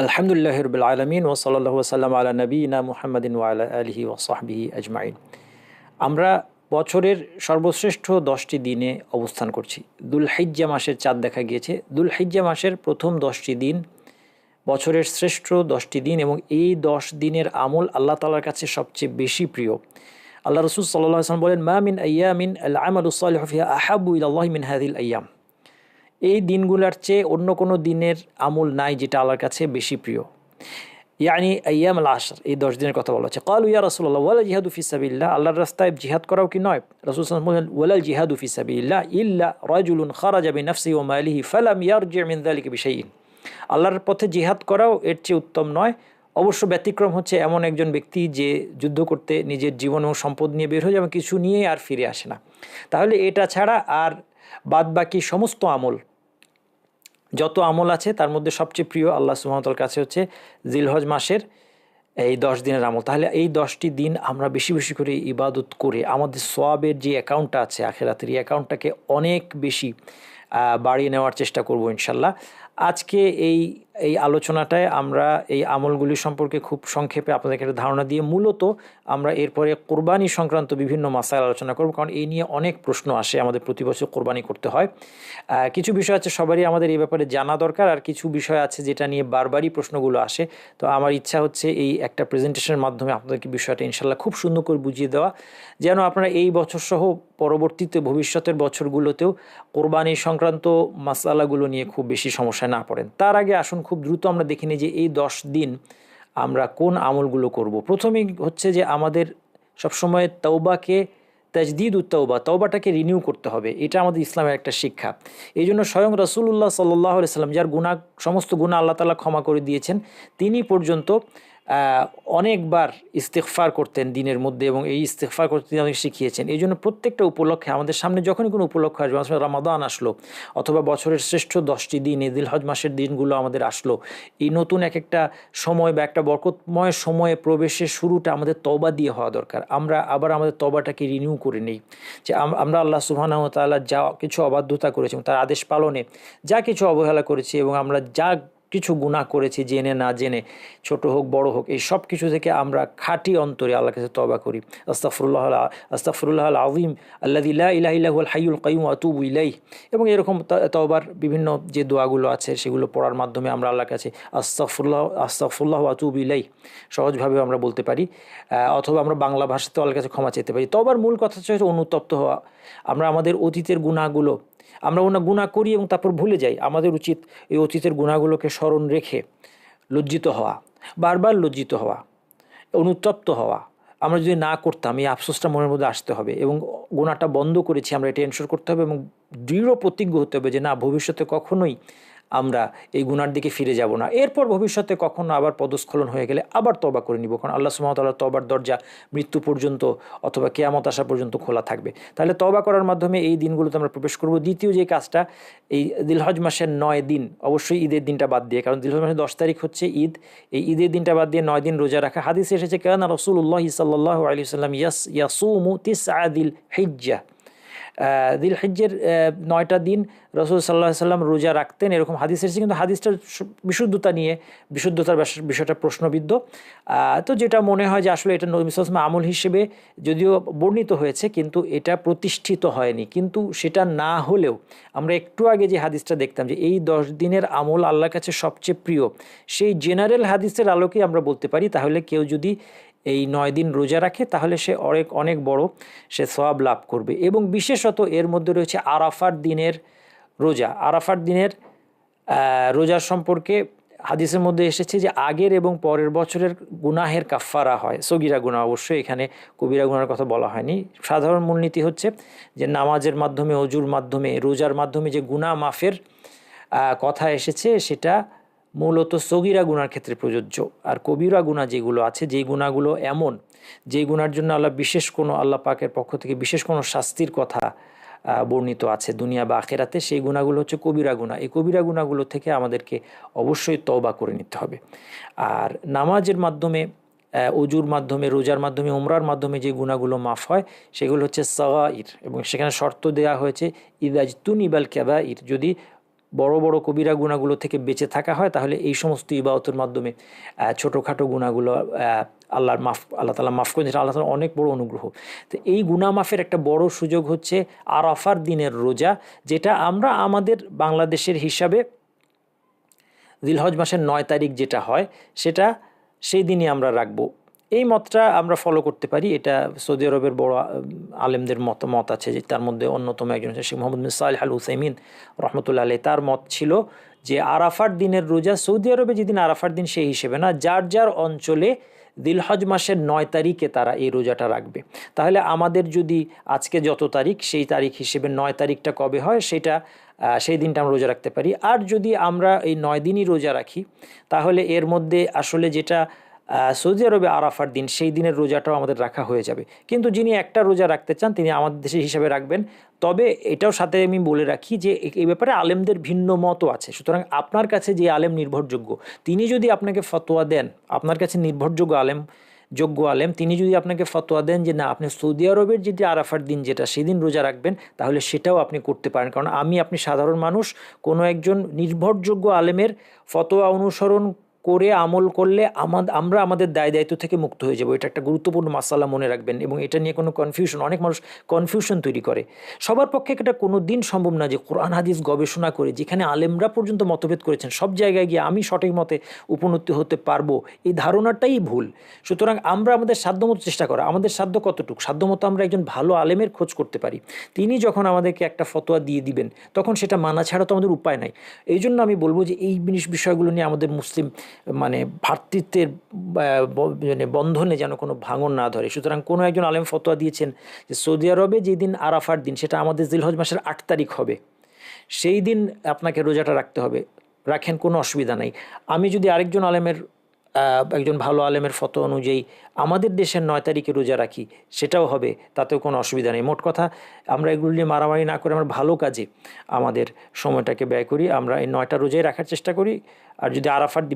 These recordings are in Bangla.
আলহামদুলিল্লাহ রাব্বিল আলামিন ওয়া সাল্লাল্লাহু ওয়া সাল্লাম আলা নবিয়িনা মুহাম্মাদিন ওয়া আলা আলিহি ওয়া সাহবিহি আজমাইন। আমরা বছরের সর্বশ্রেষ্ঠ 10টি দিনে অবস্থান করছি। দুলহিজ্জা মাসের চাঁদ দেখা গিয়েছে। দুলহিজ্জা মাসের প্রথম 10টি দিন বছরের শ্রেষ্ঠ 10টি দিন, এবং এই 10 দিনের আমল আল্লাহ তাআলার কাছে সবচেয়ে বেশি প্রিয়। আল্লাহ রাসূল সাল্লাল্লাহু আলাইহি ওয়াসাল্লাম বলেন, মা মিন আইয়ামিন আল আমালু সালিহু ফিহা আহাব্বু ইলাল্লাহি মিন হাযিল আইয়াম। এই দিনগুলোর চেয়ে অন্য কোনো দিনের আমল নাই যেটা আল্লাহর কাছে বেশি প্রিয়। ইয়ানি আইয়াম আল আশর, এই 10 দিনের কথা বলা হচ্ছে। ক্বালু ইয়া রাসূলুল্লাহ ওয়ালা জিহাদু ফি সাবিলিল্লাহ, আল্লাহর রাস্তায় জিহাদ করাও কি নয়? রাসূল সাল্লাল্লাহু আলাইহি ওয়াসাল্লাম বলেন, ওয়ালাল জিহাদু ফি সাবিলিল্লাহ ইল্লা রাজুলুন খারাজা বিনাফসিহি ওয়া মালিহি ফালাম ইয়ারজি মিন যালিকা বিশাইইন। আল্লাহর পথে জিহাদ করাও এর চেয়ে উত্তম নয়। অবশ্য ব্যতিক্রম হচ্ছে এমন একজন ব্যক্তি যে যুদ্ধ করতে নিজের জীবন এবং সম্পদ নিয়ে বের হয়ে যাবে, কিছু নিয়ে আর ফিরে আসে না। তাহলে এটা ছাড়া আর বাদবাকি সমস্ত আমল, যত আমল আছে তার মধ্যে সবচেয়ে প্রিয় আল্লাহ সুবহানাহু ওয়া তাআলার কাছে হচ্ছে জিলহজ মাসের এই 10 দিনের আমল। তাহলে এই 10টি দিন আমরা বেশি বেশি করে ইবাদত করে আমাদের সওয়াবের যে অ্যাকাউন্টটা আছে আখিরাতের, এই অ্যাকাউন্টটাকে অনেক বেশি বাড়িয়ে নেওয়ার চেষ্টা করব ইনশাল্লাহ। আজকে এই এই আলোচনাটায় আমরা এই আমলগুলি সম্পর্কে খুব সংক্ষেপে আপনাদেরকে একটা ধারণা দিয়ে মূলত আমরা এরপরে কোরবানি সংক্রান্ত বিভিন্ন মাসাইল আলোচনা করব, কারণ এই নিয়ে অনেক প্রশ্ন আসে। আমাদের প্রতি বছর কোরবানি করতে হয়, কিছু বিষয় আছে সবারই আমাদের এই ব্যাপারে জানা দরকার, আর কিছু বিষয় আছে যেটা নিয়ে বারবারই প্রশ্নগুলো আসে। তো আমার ইচ্ছা হচ্ছে এই একটা প্রেজেন্টেশনের মাধ্যমে আপনাদেরকে বিষয়টা ইনশাল্লাহ খুব সুন্দর করে বুঝিয়ে দেওয়া, যেন আপনারা এই বছর সহ পরবর্তীতে ভবিষ্যতের বছরগুলোতেও কোরবানি সংক্রান্ত মাসালাগুলো নিয়ে খুব বেশি সমস্যায় না পড়েন। তার আগে আসুন খুব দ্রুত আমরা দেখে নিই যে এই 10 দিন আমরা কোন আমলগুলো করব। প্রথমেই হচ্ছে যে আমাদের সবসময় তওবাকে তাজদিদুত তওবা, তওবাটাকে রিনিউ করতে হবে। এটা আমাদের ইসলামের একটা শিক্ষা। এই জন্য স্বয়ং রাসূলুল্লাহ সাল্লাল্লাহু আলাইহি সাল্লাম, যার সমস্ত গুনাহ আল্লাহ তাআলা ক্ষমা করে দিয়েছেন, তিনি পর্যন্ত অনেকবার ইস্তিগফার করতেন দিনের মধ্যে, এবং এই ইস্তিগফার করতে তিনি আমাদের শিখিয়েছেন। এই জন্য প্রত্যেকটা উপলক্ষে আমাদের সামনে যখনই কোনো উপলক্ষ আসবে, আসলে রমাদান আসলো অথবা বছরের শ্রেষ্ঠ 10টি দিন, এই জিলহজ মাসের দিনগুলো আমাদের আসলো, এই নতুন এক একটা সময় বা একটা বরকতময় সময়ে প্রবেশের শুরুটা আমাদের তওবা দিয়ে হওয়া দরকার। আমরা আবার আমাদের তওবাটাকে রিনিউ করে নেই, যে আমরা আল্লাহ সুবহানাহু ওয়া তাআলা যা কিছু অবাধ্যতা করেছি, তার আদেশ পালনে যা কিছু অবহেলা করেছি, এবং আমরা যা কিছু গুনাহ করেছি জেনে না জেনে, ছোট হোক বড় হোক, এই সব কিছু থেকে আমরা খাঁটি অন্তরে আল্লাহর কাছে তওবা করি। আস্তাগফিরুল্লাহ আল আযীম আল্লাযী লা ইলাহা ইল্লা হুয়াল হাইয়ুল কাইয়্যুম ওয়া আতুবু ইলাইহি। এবং এরকম তওবার বিভিন্ন যে দোয়াগুলো আছে সেগুলো পড়ার মাধ্যমে আমরা আল্লাহর কাছে আস্তাগফিরুল্লাহ ওয়া আতুবু ইলাইহি সহজভাবে আমরা বলতে পারি, অথবা আমরা বাংলা ভাষাতে আল্লাহর কাছে ক্ষমা চেতে পারি। তওবার মূল কথা হচ্ছে অনুতপ্ত হওয়া। আমরা আমাদের অতীতের গুনাহগুলো, আমরা গুনাহ করি এবং তারপর ভুলে যাই। আমাদের উচিত এই অতীতের গুনাহগুলোকে স্মরণ রেখে লজ্জিত হওয়া, বারবার লজ্জিত হওয়া, অনুতপ্ত হওয়া। আমরা যদি না করতাম, এই আফসোসটা মনের মধ্যে আসতে হবে, এবং গুনাহটা বন্ধ করেছি আমরা এটা এনশোর করতে হবে, এবং দৃঢ় প্রতিজ্ঞ হতে হবে যে না, ভবিষ্যতে কখনোই আমরা এই গুনার দিকে ফিরে যাব না। এরপর ভবিষ্যতে কখনো আবার পদস্খলন হয়ে গেলে আবার তওবা করে নিব, কারণ আল্লাহ সুবহানাহু ওয়া তাআলার তওবার দরজা মৃত্যু পর্যন্ত অথবা কিয়ামত আসা পর্যন্ত খোলা থাকবে। তাহলে তওবা করার মাধ্যমে এই দিনগুলোতে আমরা প্রবেশ করব। দ্বিতীয় যে কাজটা, এই জিলহজ মাসের 9 দিন, অবশ্যই ঈদের দিনটা বাদ দিয়ে, কারণ জিলহজ মাসের 10 তারিখ হচ্ছে ঈদ, এই ঈদের দিনটা বাদ দিয়ে 9 দিন রোজা রাখা। হাদিসে এসেছে, কানা রাসূলুল্লাহ সাল্লাল্লাহু আলাইহি ওয়াসাল্লাম ইয়াসুমু তিসআ দিল হিজ্জা, দিল হিজ্জের 9টা দিন রাসূল সাল্লাল্লাহু আলাইহি সাল্লাম রোজা রাখতেন, এরকম হাদিস এসেছে। কিন্তু হাদিসটার বিশুদ্ধতার বিষয়টা প্রশ্নবিদ্ধ। তো যেটা মনে হয় যে আসলে এটা নবী সাল্লাল্লাহু আলাইহি ওয়াসাল্লাম আমল হিসেবে যদিও বর্ণিত হয়েছে, কিন্তু এটা প্রতিষ্ঠিত হয়নি। কিন্তু সেটা না হলেও আমরা একটু আগে যে হাদিসটা দেখতাম যে এই 10 দিনের আমল আল্লাহর কাছে সবচেয়ে প্রিয়, সেই জেনারেল হাদিসের আলোকে আমরা বলতে পারি, তাহলে কেউ যদি এই 9 দিন রোজা রাখে তাহলে সে অনেক বড় সে সওয়াব লাভ করবে। এবং বিশেষত এর মধ্যে রয়েছে আরাফার দিনের রোজা। আরাফার দিনের রোজার সম্পর্কে হাদিসের মধ্যে এসেছে যে আগের এবং পরের বছরের গুনাহের কাফফারা হয়। সগীরা গুনাহ, অবশ্যই এখানে কবিরা গুনাহের কথা বলা হয়নি। সাধারণ মূলনীতি হচ্ছে যে নামাজের মাধ্যমে, ওযুর মাধ্যমে, রোজার মাধ্যমে যে গুনাহ মাফের কথা এসেছে সেটা মূলত সগীরা গুনার ক্ষেত্রে প্রযোজ্য। আর কবিরা গুনাহ যেগুলো আছে, যেই গুনাহগুলো এমন, যেই গুনার জন্য আল্লাহ পাকের পক্ষ থেকে বিশেষ কোনো শাস্তির কথা বর্ণিত আছে দুনিয়া বা আখিরাতে, সেই গুনাহগুলো হচ্ছে কবিরা গুনাহ। এই কবিরা গুনাহগুলো থেকে আমাদেরকে অবশ্যই তওবা করে নিতে হবে। আর নামাজের মাধ্যমে, ওযুর মাধ্যমে, রোজার মাধ্যমে, উমরার মাধ্যমে যে গুনাহগুলো মাফ হয় সেগুলো হচ্ছে সাগাইর, এবং সেখানে শর্ত দেওয়া হয়েছে ইদাজতুনিবাল কাবাইর, যদি বড় বড় কবিরা গুনাহগুলো থেকে বেঁচে থাকা হয়, তাহলে এই সমস্ত ইবাদতের মাধ্যমে ছোটোখাটো গুনাহগুলো আল্লাহ তাআলা মাফ করেন, যেটা আল্লাহ তাআলার অনেক বড় অনুগ্রহ। তো এই গুনাহ মাফের একটা বড় সুযোগ হচ্ছে আরাফার দিনের রোজা, যেটা আমরা আমাদের বাংলাদেশের হিসাবে জিলহজ মাসের 9 তারিখ যেটা হয় সেটা সেই দিনই আমরা রাখবো। এই মতটা আমরা ফলো করতে পারি। এটা সৌদি আরবের বড় আলেমদের মতামত আছে, যে তার মধ্যে অন্যতম একজন শেখ মোহাম্মদ বিন সালেহ আল উসাইমিন রহমতুল্লাহ আলাইহি, তার মত ছিল যে আরাফার দিনের রোজা সৌদি আরবে যেদিন আরাফার দিন সেই হিসেবে না, যার যার অঞ্চলে দিলহজ মাসের 9 তারিখে তারা এই রোজাটা রাখবে। তাহলে আমাদের যদি আজকে যত তারিখ সেই তারিখ হিসেবে 9 তারিখটা কবে হয় সেটা সেই দিনটা আমরা রোজা রাখতে পারি। আর যদি আমরা এই 9 দিনই রোজা রাখি তাহলে এর মধ্যে আসলে যেটা সৌদি আরবে আরাফার দিন সেই দিনের রোজাটাও আমাদের রাখা হয়ে যাবে। কিন্তু যিনি একটা রোজা রাখতে চান তিনি আমাদের দেশের হিসাবে রাখবেন। তবে এটাও সাথে আমি বলে রাখি যে এই ব্যাপারে আলেমদের ভিন্ন মতও আছে। সুতরাং আপনার কাছে যে আলেম নির্ভরযোগ্য তিনি যদি আপনাকে ফতোয়া দেন, আপনার কাছে নির্ভরযোগ্য আলেম তিনি যদি আপনাকে ফতোয়া দেন যে না আপনি সৌদি আরবের যেটি আরাফার দিন যেটা সেদিন রোজা রাখবেন, তাহলে সেটাও আপনি করতে পারেন। কারণ আপনি সাধারণ মানুষ, কোনো একজন নির্ভরযোগ্য আলেমের ফতোয়া অনুসরণ করে আমল করলে আমরা আমাদের দায় দায়িত্ব থেকে মুক্ত হয়ে যাবো। এটা একটা গুরুত্বপূর্ণ মাসালা, মনে রাখবেন। এবং এটা নিয়ে কোনো কনফিউশন, অনেক মানুষ কনফিউশন তৈরি করে। সবার পক্ষে এটা কোনো দিন সম্ভব না যে কোরআন হাদিস গবেষণা করে, যেখানে আলেমরা পর্যন্ত মতভেদ করেছেন, সব জায়গায় গিয়ে আমি সঠিক মতে উপনীত হতে পারবো, এই ধারণাটাই ভুল। সুতরাং আমরা আমাদের সাধ্যমতো চেষ্টা করা, আমাদের সাধ্য কতটুকু, সাধ্যমতো আমরা একজন ভালো আলেমের খোঁজ করতে পারি। তিনি যখন আমাদেরকে একটা ফতোয়া দিয়ে দিবেন তখন সেটা মানা ছাড়া তো আমাদের উপায় নাই। এই জন্য আমি বলবো যে এই বিষয়গুলো নিয়ে আমাদের মুসলিম ভ্রাতৃত্বের বন্ধনে যেন কোনো ভাঙন না ধরে। সুতরাং কোনো একজন আলেম ফতোয়া দিয়েছেন যে সৌদি আরবে যেদিন আরাফার দিন সেটা আমাদের জিলহজ মাসের 8 তারিখ হবে, সেই দিন আপনাকে রোজাটা রাখতে হবে, রাখেন, কোনো অসুবিধা নাই। আমি যদি আরেকজন আলেমের একজন ভালো আলেমের ফতোয়া অনুযায়ী আমাদের দেশের 9 তারিখে রোজা রাখি, সেটাও হবে, তাতেও কোনো অসুবিধা নেই। মোট কথা আমরা এগুলো নিয়ে মারামারি না করে আমরা ভালো কাজে আমাদের সময়টাকে ব্যয় করি, আমরা এই 9টা রোজাই রাখার চেষ্টা করি। আর যদি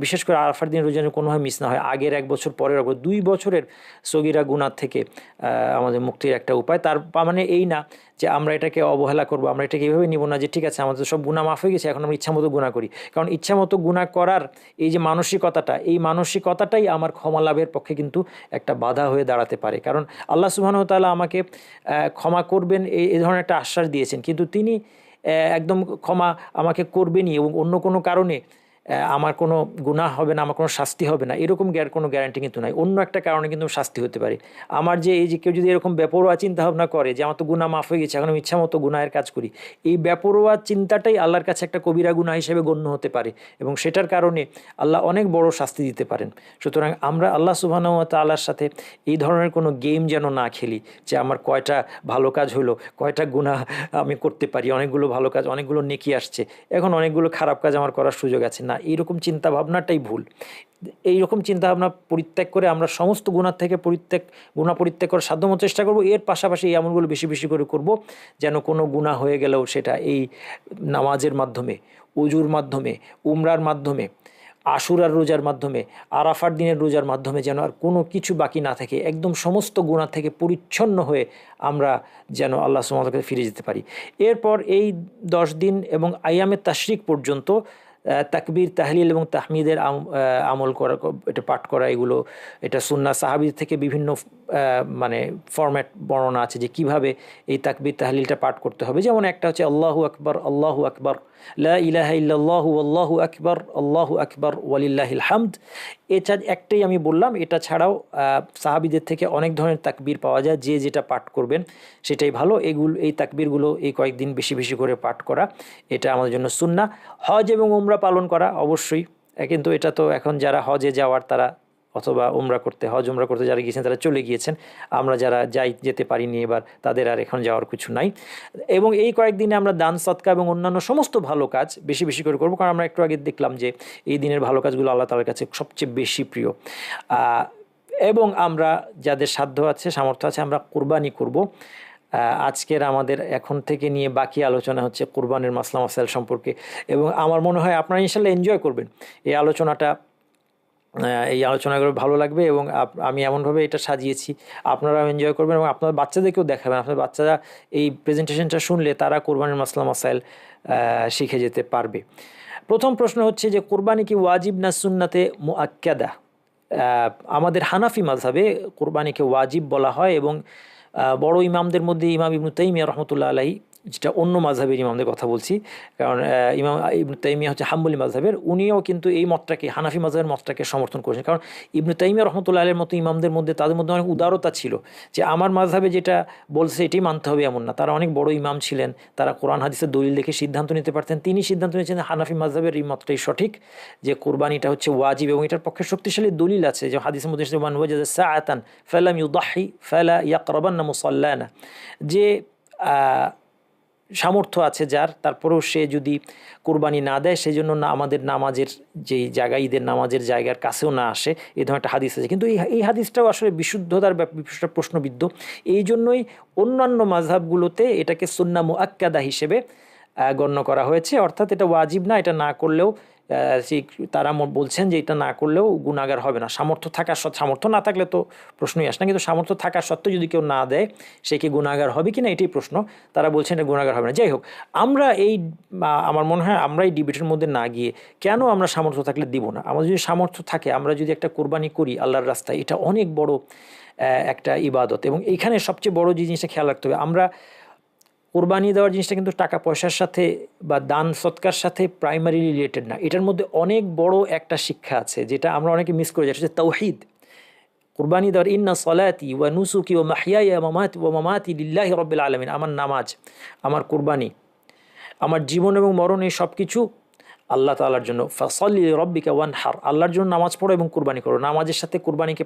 বিশেষ করে আরাফার দিন রোজা কোনোভাবে মিস না হয়, আগের 1 বছর পরের 2 বছরের সগিরা গুনাহ থেকে আমাদের মুক্তির একটা উপায়। তার মানে এই না যে আমরা এটাকে অবহেলা করব, আমরা এটাকে এইভাবে নিব না যে ঠিক আছে আমাদের সব গুনাহ মাফ হয়ে গেছে, এখন আমরা ইচ্ছামতো গুনাহ করি। কারণ ইচ্ছামতো গুনাহ করার এই যে মানসিকতাটাই আমার ক্ষমা লাভের পক্ষে কিন্তু একটা বাধা হয়ে দাঁড়াতে পারে। কারণ আল্লাহ সুবহানাহু ওয়া তাআলা আমাকে ক্ষমা করবেন এই ধরনের একটা আশ্বাস দিয়েছেন, কিন্তু তিনি একদম ক্ষমা আমাকে করবেনই এবং অন্য কোনো কারণে আমার কোনো গুনাহ হবে না, আমার কোনো শাস্তি হবে না, এরকম কোনো গ্যারান্টি কিন্তু নাই। অন্য একটা কারণে কিন্তু শাস্তি হতে পারে। আমার যে এই যে কেউ যদি এরকম বেপরোয়া চিন্তা ভাবনা করে যে আমার তো গুনাহ মাফ হয়ে গেছে, এখন আমি ইচ্ছা মতো গুনাহের কাজ করি, এই বেপরোয়া চিন্তাটাই আল্লাহর কাছে একটা কবিরা গুনাহ হিসেবে গণ্য হতে পারে এবং সেটার কারণে আল্লাহ অনেক বড় শাস্তি দিতে পারেন। সুতরাং আমরা আল্লাহ সুবহানাহু ওয়া তাআলার সাথে এই ধরনের কোনো গেম যেন না খেলি যে আমার কয়টা ভালো কাজ হলো, কয়টা গুনাহ আমি করতে পারি, অনেকগুলো ভালো কাজ, অনেকগুলো নেকি আসছে, এখন অনেকগুলো খারাপ কাজ আমার করার সুযোগ আছে। না, এইরকম চিন্তা ভাবনাটাই ভুল। এইরকম চিন্তা ভাবনা পরিত্যাগ করে আমরা সমস্ত গুনাহ থেকে গুনাহ পরিত্যাগ করার সাধ্যমতো চেষ্টা করব। এর পাশাপাশি এই আমলগুলো বেশি বেশি করে করব, যেন কোনো গুনাহ হয়ে গেলেও সেটা এই নামাজের মাধ্যমে, ওযুর মাধ্যমে, উমরার মাধ্যমে, আশুরার রোজার মাধ্যমে, আরাফার দিনের রোজার মাধ্যমে যেন আর কোনো কিছু বাকি না থাকে, একদম সমস্ত গুনাহ থেকে পরিচ্ছন্ন হয়ে আমরা যেন আল্লাহ সুবহানাহু ওয়া তাআলার কাছে ফিরে যেতে পারি। এরপর এই 10 দিন এবং আইয়ামে তাশরিক পর্যন্ত তাকবীর, তাহলিল এবং তাহমিদের আমল করা, এটা পাঠ করা, এটা সুন্নাহ সাহাবীদের থেকে বিভিন্ন ফরম্যাট বর্ণনা আছে যে কিভাবে এই তাকবীর তাহলিলটা পাঠ করতে হবে। যেমন একটা হচ্ছে আল্লাহু আকবার, আল্লাহু আকবার, লা ইলাহা ইল্লাল্লাহু আল্লাহু আকবার ওয়ালিল্লাহিল হামদ। এটা একটাই আমি বললাম, এটা ছাড়াও সাহাবীদের থেকে অনেক ধরনের তাকবীর পাওয়া যায়, যে যেটা পাঠ করবেন সেটাই ভালো। এই তাকবীরগুলো এই কয়েকদিন বেশি বেশি করে পাঠ করা, এটা আমাদের জন্য সুন্নাহ। হজ এবং উমরা পালন করা অবশ্যই, কিন্তু এটা তো এখন যারা হজে যাওয়ার তারা, অথবা হজ উমরা করতে যারা গিয়েছেন তারা চলে গিয়েছেন, আমরা যারা যেতে পারিনি এবার, তাদের আর এখন যাওয়ার কিছু নাই। এবং এই কয়েকদিনে আমরা দান সদকা এবং অন্যান্য সমস্ত ভালো কাজ বেশি বেশি করে করবো, কারণ আমরা একটু আগে দেখলাম যে এই দিনের ভালো কাজগুলো আল্লাহ তাআলার কাছে সবচেয়ে বেশি প্রিয়। এবং আমরা যাদের সাধ্য আছে, সামর্থ্য আছে, আমরা কুরবানি করব। আজকের আমাদের এখন থেকে নিয়ে বাকি আলোচনা হচ্ছে কুরবানির মাসলা মাসাইল সম্পর্কে, এবং আমার মনে হয় আপনারা ইনশাআল্লাহ এনজয় করবেন এই আলোচনাটা। এই আলোচনাগুলো ভালো লাগবে এবং আমি এমনভাবে এটা সাজিয়েছি আপনারাও এনজয় করবেন এবং আপনার বাচ্চাদেরকেও দেখাবেন। আপনার বাচ্চারা এই প্রেজেন্টেশনটা শুনলে তারা কোরবানির মাসলা মাসাইল শিখে যেতে পারবে। প্রথম প্রশ্ন হচ্ছে যে কোরবানি কি ওয়াজিব না সুন্নাতে মুআক্কাদা? আমাদের হানাফি মাযহাবে কোরবানিকে ওয়াজিব বলা হয় এবং বড় ইমামদের মধ্যে ইমাম ইবনু তাইমিয়া রহমতুল্লাহ আলাইহি, যেটা অন্য মাযহাবের ইমামদের কথা বলছি, কারণ ইমাম ইবনু তাইমিয়া হচ্ছে হাম্বলি মাযহাবের, উনিও কিন্তু এই মতটাকে, হানাফি মাযহাবের মতটাকে সমর্থন করেছেন। কারণ ইবনু তাইমিয়া রহমতুল্লাহ আলাইহির মতো ইমামদের মধ্যে, তাদের মধ্যে অনেক উদারতা ছিল, যে আমার মাযহাবে যেটা বলছে এটাই মানতে হবে এমন না। তারা অনেক বড় ইমাম ছিলেন, তারা কোরআন হাদিসের দলিল দেখে সিদ্ধান্ত নিতে পারতেন। তিনি সিদ্ধান্ত নিয়েছেন হানাফি মাযহাবের এই মতটাই সঠিক, যে কোরবানিটা হচ্ছে ওয়াজিব এবং এটার পক্ষে শক্তিশালী দলিল আছে, যে হাদিসের মধ্যে মান ওয়াজাদা সাআতান ফালাম ইউদাহি ফালা ইয়াকরাবান্না মুসাল্লানা, যে সামর্থ্য আছে যার, তারপরেও সে যদি কোরবানি না দেয় সেজন্য না আমাদের নামাজের যেই জায়গা, ঈদের নামাজের জায়গার কাছেও না আসে, এই ধরনের একটা হাদিস আছে। কিন্তু এই হাদিসটাও আসলে বিশুদ্ধতার প্রশ্নবিদ্ধ। এই জন্যই অন্যান্য মাযহাবগুলোতে এটাকে সুন্নাহ মুআক্কাদা হিসেবে গণ্য করা হয়েছে, অর্থাৎ এটা ওয়াজিব না, এটা না করলেও তারা বলছেন যে এটা না করলেও গুনাহগার হবে না। সামর্থ্য না থাকলে তো প্রশ্নই আসে না, কিন্তু সামর্থ্য থাকার সত্ত্বেও যদি কেউ না দেয় সে কি গুনাহগার হবে কিনা এটাই প্রশ্ন। তারা বলছেন এটা গুনাহগার হবে না। যাই হোক, আমরা আমার মনে হয় আমরা এই ডিবেটের মধ্যে না গিয়ে, কেন আমরা সামর্থ্য থাকলে দিব না, আমাদের যদি সামর্থ্য থাকে আমরা যদি একটা কোরবানি করি আল্লাহর রাস্তায়, এটা অনেক বড় একটা ইবাদত। এবং এইখানে সবচেয়ে বড় যে জিনিসটা খেয়াল রাখতে হবে, আমরা কোরবানি দেওয়ার জিনিসটা কিন্তু টাকা পয়সার সাথে বা দান সৎকার সাথে প্রাইমারি রিলেটেড না। এটার মধ্যে অনেক বড় একটা শিক্ষা আছে যেটা আমরা অনেকে মিস করে যাই, সেটা হচ্ছে তাওহীদ। কোরবানি দেওয়ার ইন্না সলাতি ওয়া নুসুকি ওয়া মাহইয়ায়া ওয়া মামাতি লিল্লাহি রাব্বিল আলামিন, আমার নামাজ, আমার কোরবানি, আমার জীবন এবং মরণ, এই সব কিছু আল্লাহ তাআলার জন্য। ফাসল্লি লিরাব্বিকা ওয়ানহার, আল্লাহর জন্য নামাজ পড়ো এবং কুরবানি করো। নামাজের সাথে কুরবানিকে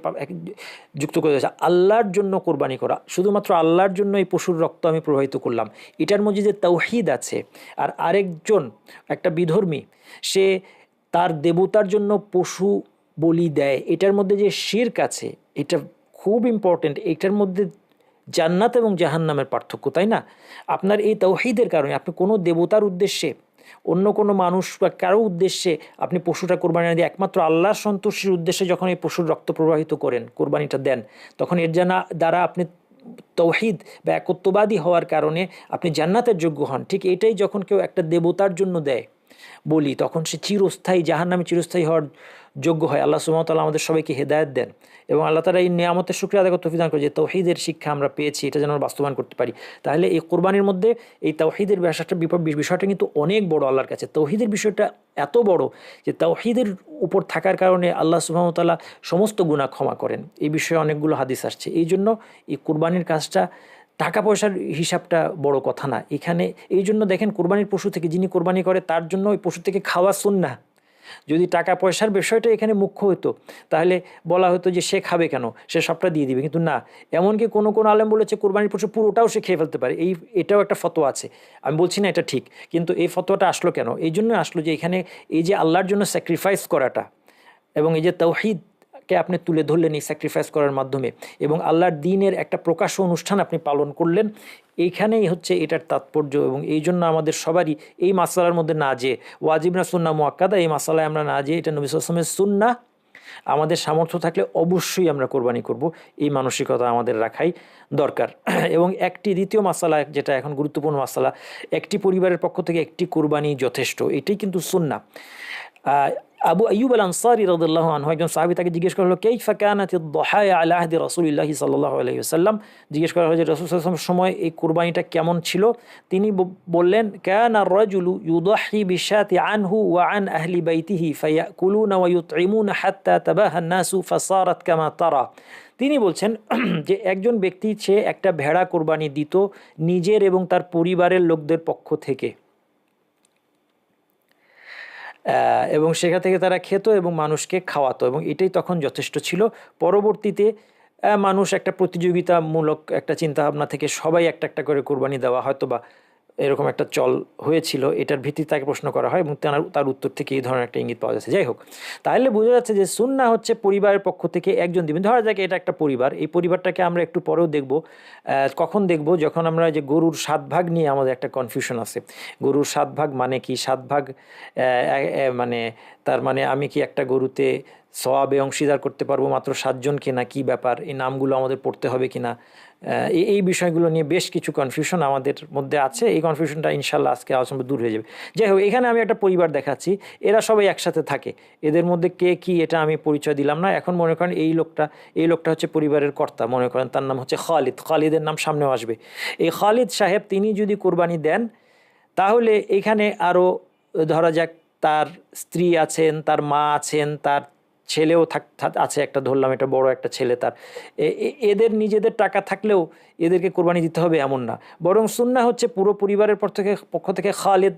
যুক্ত করে দিয়েছে। আল্লাহর জন্য কুরবানি করা, শুধুমাত্র আল্লাহর জন্য এই পশুর রক্ত আমি প্রবাহিত করলাম, এটার মধ্যে যে তাওহীদ আছে। আর আরেকজন একটা বিধর্মী, সে তার দেবতার জন্য পশু বলি দেয়, এটার মধ্যে যে শিরক আছে, এটা খুব ইম্পর্টেন্ট। এটার মধ্যে জান্নাত এবং জাহান্নামের পার্থক্য, তাই না? আপনার এই তাওহীদের কারণে আপনি কোনো দেবতার উদ্দেশ্যে, অন্য কোনো মানুষ বা কারো উদ্দেশ্যে আপনি পশুটা কোরবানি না দিয়ে একমাত্র আল্লাহর সন্তুষ্টির উদ্দেশ্যে যখন এই পশুর রক্ত প্রবাহিত করেন, কোরবানিটা দেন, তখন এর দ্বারা আপনি তাওহীদ বা একত্ববাদী হওয়ার কারণে আপনি জান্নাতের যোগ্য হন। ঠিক এটাই যখন কেউ একটা দেবতার জন্য দেয় বলি, তখন সে চিরস্থায়ী, জাহান্নামে চিরস্থায়ী হওয়ার যোগ্য হয়। আল্লাহ সুবহানাহু ওয়া তাআলা আমাদের সবাইকে হেদায়েত দেন এবং আল্লাহ তাআলা এই নিয়ামতের শুকরিয়া আদায় করতে তৌফিক দান করেন, যে তাওহীদের শিক্ষা আমরা পেয়েছি, এটা যেন আমরা বাস্তবায়ন করতে পারি। তাহলে এই কোরবানির মধ্যে এই তাওহীদের বিষয়টা কিন্তু অনেক বড় আল্লাহর কাছে। তাওহীদের বিষয়টা এত বড় যে তাওহীদের উপর থাকার কারণে আল্লাহ সুবহানাহু ওয়া তাআলা সমস্ত গুনাহ ক্ষমা করেন। এই বিষয়ে অনেকগুলো হাদিস আসছে। এই জন্য এই কোরবানির কাজটা, টাকা পয়সার হিসাবটা বড় কথা না এখানে। এই জন্য দেখেন, কোরবানির পশু থেকে যিনি কোরবানি করে তার জন্য ওই পশু থেকে খাওয়া সুন্নাহ। যদি টাকা পয়সার বিষয়টা এখানে মুখ্য হতো, তাহলে বলা হতো যে সে খাবে কেন, সে সবটা দিয়ে দিবে। কিন্তু না, এমনকি কোনো আলেম বলেছে কোরবানির পশু পুরোটাও সে খেয়ে ফেলতে পারে। এটাও একটা ফতোয়া আছে, আমি বলছি না এটা ঠিক, কিন্তু এই ফতোয়াটা আসলো কেন? এই জন্য আসলো যে এখানে এই যে আল্লাহর জন্য স্যাক্রিফাইস করাটা এবং এই যে তাওহীদকে আপনি তুলে ধরলেন এই স্যাক্রিফাইস করার মাধ্যমে, এবং আল্লাহর দ্বীনের একটা প্রকাশ্য অনুষ্ঠান আপনি পালন করলেন, এইখানেই হচ্ছে এটার তাৎপর্য। এবং এই জন্য আমাদের সবারই এই মাসালার মধ্যে না যে ওয়াজিব না সুন্নাহ মুআক্কাদা, এই মাসালায় আমরা না যে এটা নবী সাল্লাল্লাহু আলাইহি ওয়াসাল্লামের সুন্নাহ, আমাদের সামর্থ্য থাকলে অবশ্যই আমরা কোরবানি করব, এই মানসিকতা আমাদের রাখাই দরকার। এবং দ্বিতীয় মাসালা, যেটা এখন গুরুত্বপূর্ণ মাসালা, একটি পরিবারের পক্ষ থেকে একটি কোরবানি যথেষ্ট, এটাই কিন্তু সুন্নাহ। আবু আইয়ুব আল আনসারী রাদিয়াল্লাহু আনহু, একজন সাহাবী, তাকে জিজ্ঞেস করা হলো কাইফা কানাতিদ দুহায়া আলা আহদি রাসূলিল্লাহি সাল্লাল্লাহু আলাইহি ওয়াসাল্লাম, জিজ্ঞেস করা হলো যে রাসূল সাল্লাল্লাহু আলাইহি ওয়াসাল্লামের সময় এই কুরবানিটা কেমন ছিল। তিনি বললেন, কানা আর-রাজুলু ইউদাহি বিশাতি আনহু ওয়া আন আহলি বাইতিহি ফায়াকুলুনা ওয়া ইউতঈমুনা হাত্তা তাবাহা আন-নাসু ফাসারাত কামা তারা। তিনি বলছেন যে একজন ব্যক্তি, সে একটা ভেড়া কোরবানি দিত নিজের এবং তার পরিবারের লোকদের পক্ষ থেকে, এবং সেখান থেকে তারা খেত এবং মানুষকে খাওয়াতো, এবং এটাই তখন যথেষ্ট ছিল। পরবর্তীতে মানুষ একটা প্রতিযোগিতামূলক একটা চিন্তাভাবনা থেকে সবাই একটা একটা করে কোরবানি দেওয়া, হয়তো বা এরকম একটা চল হয়েছিল, এটার ভিত্তিতে তাকে প্রশ্ন করা হয় এবং তার উত্তর থেকে এই ধরনের একটা ইঙ্গিত পাওয়া যাচ্ছে। যাই হোক, তাহলে বোঝা যাচ্ছে যে সুন্নাহ হচ্ছে পরিবারের পক্ষ থেকে একজন দিবেন। ধরা যাক এটা একটা পরিবার, এই পরিবারটাকে আমরা একটু পরেও দেখব। কখন দেখব? যখন আমরা যে গরুর 7 ভাগ নিয়ে আমাদের একটা কনফিউশন আছে। গরুর 7 ভাগ মানে কি? 7 ভাগ মানে তার মানে আমি কি একটা গরুতে সওয়াবে অংশীদার করতে পারবো মাত্র 7 জনকে, না কি ব্যাপার, এই নামগুলো আমাদের পড়তে হবে কিনা, এই বিষয়গুলো নিয়ে বেশ কিছু কনফিউশন আমাদের মধ্যে আছে। এই কনফিউশনটা ইনশাল্লাহ আজকে আলোচনা দূর হয়ে যাবে। যাই হোক, এখানে আমি একটা পরিবার দেখাচ্ছি, এরা সবাই একসাথে থাকে, এদের মধ্যে কে কি এটা আমি পরিচয় দিলাম না। এখন মনে করেন এই লোকটা হচ্ছে পরিবারের কর্তা, মনে করেন তার নাম হচ্ছে খালিদ, খালিদের নাম সামনেও আসবে। এই খালিদ সাহেব তিনি যদি কোরবানি দেন, তাহলে এখানে আরও ধরা যাক তার স্ত্রী আছেন, তার মা আছেন, তার ছেলেও আছে একটা, ধরলাম এটা বড় একটা ছেলে তার, এদের নিজেদের টাকা থাকলেও এদেরকে কোরবানি দিতে হবে এমন না। বরং সুন্নাহ হচ্ছে পুরো পরিবারের পক্ষ থেকে খালিদ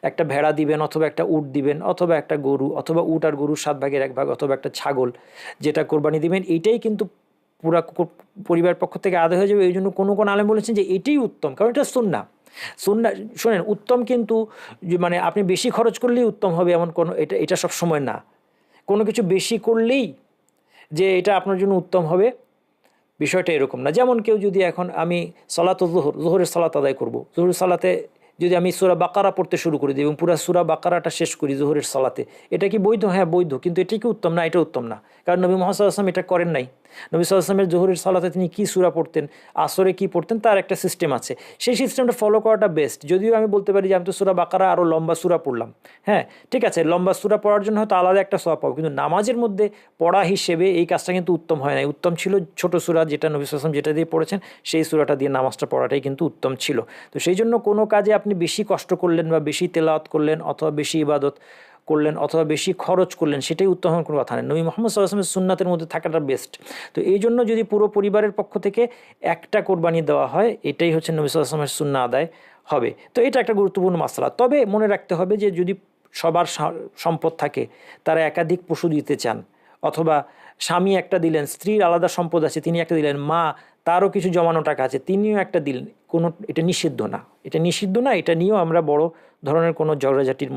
একটা ভেড়া দিবেন, অথবা একটা উট দিবেন, অথবা একটা গরু, অথবা উট আর গরুর 7 ভাগের 1 ভাগ, অথবা একটা ছাগল, যেটা কোরবানি দিবেন। এইটাই কিন্তু পুরা পরিবার পক্ষ থেকে আদায় হয়ে যাবে। এই জন্য কোনো আলেম বলেছেন যে এটাই উত্তম, কারণ এটা সুন্নাহ। শোনেন, উত্তম কিন্তু মানে আপনি বেশি খরচ করলেই উত্তম হবে এমন কোনো, এটা সব সময় না। কোনো কিছু বেশি করলেই যে এটা আপনার জন্য উত্তম হবে, বিষয়টা এরকম না। যেমন কেউ যদি এখন আমি জোহরের সালাত আদায় করব, জোহরের সালাতে যদি আমি সূরা বাকারা পড়তে শুরু করে দিই এবং পুরো সূরা বাকারাটা শেষ করি জোহরের সালাতে, এটা কি বৈধ? হ্যাঁ বৈধ, কিন্তু এটা কি উত্তম? না, এটা উত্তম না। কারণ নবী মুহাম্মদ সাল্লাল্লাহু আলাইহি ওয়াসাল্লাম এটা করেন নাই। নবী সাল্লাল্লাহু আলাইহি ওয়াসাল্লামের জোহরের সালাতে তিনি কি সূরা পড়তেন, আসরে কি পড়তেন, তার একটা সিস্টেম আছে। সেই সিস্টেমটা ফলো করাটা বেস্ট। যদিও আমি বলতে পারি যে আমি তো সূরা বাকারা আরও লম্বা সূরা পড়লাম, হ্যাঁ ঠিক আছে, লম্বা সূরা পড়ার জন্য হয়তো আলাদা একটা সওয়াব পাবো, কিন্তু নামাজের মধ্যে পড়া হিসেবে এই কাজটা কিন্তু উত্তম হয় না। উত্তম ছিল ছোট সূরা, যেটা নবী সাল্লাল্লাহু আলাইহি ওয়াসাল্লাম যেটা দিয়ে পড়েছেন, সেই সূরাটা দিয়ে নামাজটা পড়াটাই কিন্তু উত্তম ছিল। তো সেই জন্য কোনো কাজে আপনি বেশি কষ্ট করলেন বা বেশি তেলাওয়াত করলেন, অথবা বেশি ইবাদত করলেন, অথবা বেশি খরচ করলেন, সেটাই উত্তম হওয়ার কোনো কথা নেই। নবী মুহাম্মদ সাল্লাল্লাহু আলাইহি ওয়াসাল্লামের সুন্নাতের মধ্যে থাকাটা বেস্ট। তো এই জন্য যদি পুরো পরিবারের পক্ষ থেকে একটা কোরবানি দেওয়া হয়, এটাই হচ্ছে নবী সাল্লাল্লাহু আলাইহি ওয়াসাল্লামের সুন্নাহ আদায় হবে। তো এটা একটা গুরুত্বপূর্ণ মাসলা। তবে মনে রাখতে হবে যে যদি সবার সম্পদ থাকে, তারা একাধিক পশু দিতে চান, অথবা স্বামী একটা দিলেন, স্ত্রীর আলাদা সম্পদ আছে তিনি একটা দিলেন, মা তারও কিছু জমানো টাকা আছে তিনিও একটা দিলেন, এটা নিষিদ্ধ না। এটা নিয়েও আমরা বড় ধরনের কোনো ঝগড়াঝাটির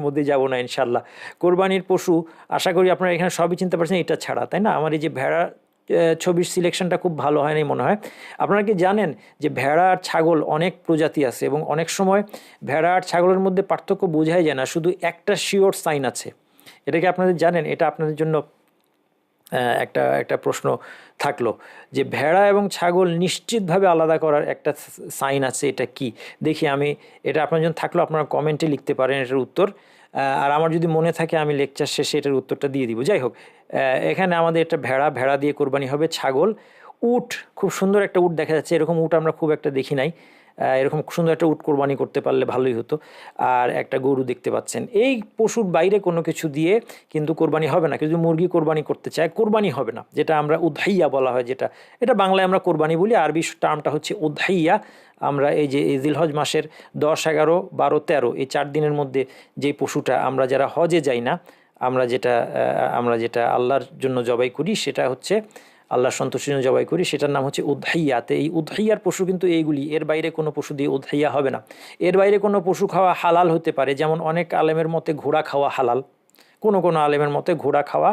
মধ্যে যাব না ইনশাল্লাহ। কোরবানির পশু আশা করি আপনারা এখানে সবই চিনতে পারছেন, এটা ছাড়া, তাই না? আমার এই যে ভেড়া ছবির সিলেকশনটা খুব ভালো হয়নি মনে হয়। আপনারা কি জানেন যে ভেড়া আর ছাগল অনেক প্রজাতি আছে, এবং অনেক সময় ভেড়া আর ছাগলের মধ্যে পার্থক্য বোঝাই যায় না, শুধু একটা শিওর সাইন আছে। এটা কি আপনাদের জানেন? এটা আপনাদের জন্য একটা প্রশ্ন থাকলো যে ভেড়া এবং ছাগল নিশ্চিতভাবে আলাদা করার একটা সাইন আছে, এটা কি? দেখি আমি, এটা আপনার জন্য থাকলো, আপনারা কমেন্টে লিখতে পারেন এটার উত্তর। আর আমার যদি মনে থাকে আমি লেকচার শেষে এটার উত্তরটা দিয়ে দিব। যাই হোক, এখানে আমাদের একটা ভেড়া দিয়ে কোরবানি হবে। ছাগল, উট, খুব সুন্দর একটা উট দেখা যাচ্ছে, এরকম উট আমরা খুব একটা দেখি নাই, এরকম সুন্দর একটা উট কোরবানি করতে পারলে ভালোই হতো। আর একটা গরু দেখতে পাচ্ছেন। এই পশুর বাইরে কোনো কিছু দিয়ে কিন্তু কোরবানি হবে না। কেউ যদি মুরগি কোরবানি করতে চায়, কোরবানি হবে না, যেটা আমরা উদহাইয়া বলা হয়, এটা বাংলায় আমরা কোরবানি বলি, আরবি টার্মটা হচ্ছে উদহাইয়া। আমরা এই যে জিলহজ মাসের 10, 11, 12, 13 এই 4 দিনের মধ্যে যেই পশুটা আমরা যারা হজে যাই না, আমরা যেটা আল্লাহর জন্য জবাই করি, সেটা হচ্ছে আল্লাহর সন্তুষ্টির জন্য জবাই করি, সেটার নাম হচ্ছে উদহাইয়াতে। এই উদহাইয়ার পশু কিন্তু এইগুলি, এর বাইরে কোনো পশু দিয়ে উদহাইয়া হবে না। এর বাইরে কোনো পশু খাওয়া হালাল হতে পারে, যেমন অনেক আলেমের মতে ঘোড়া খাওয়া হালাল, কোনো আলেমের মতে ঘোড়া খাওয়া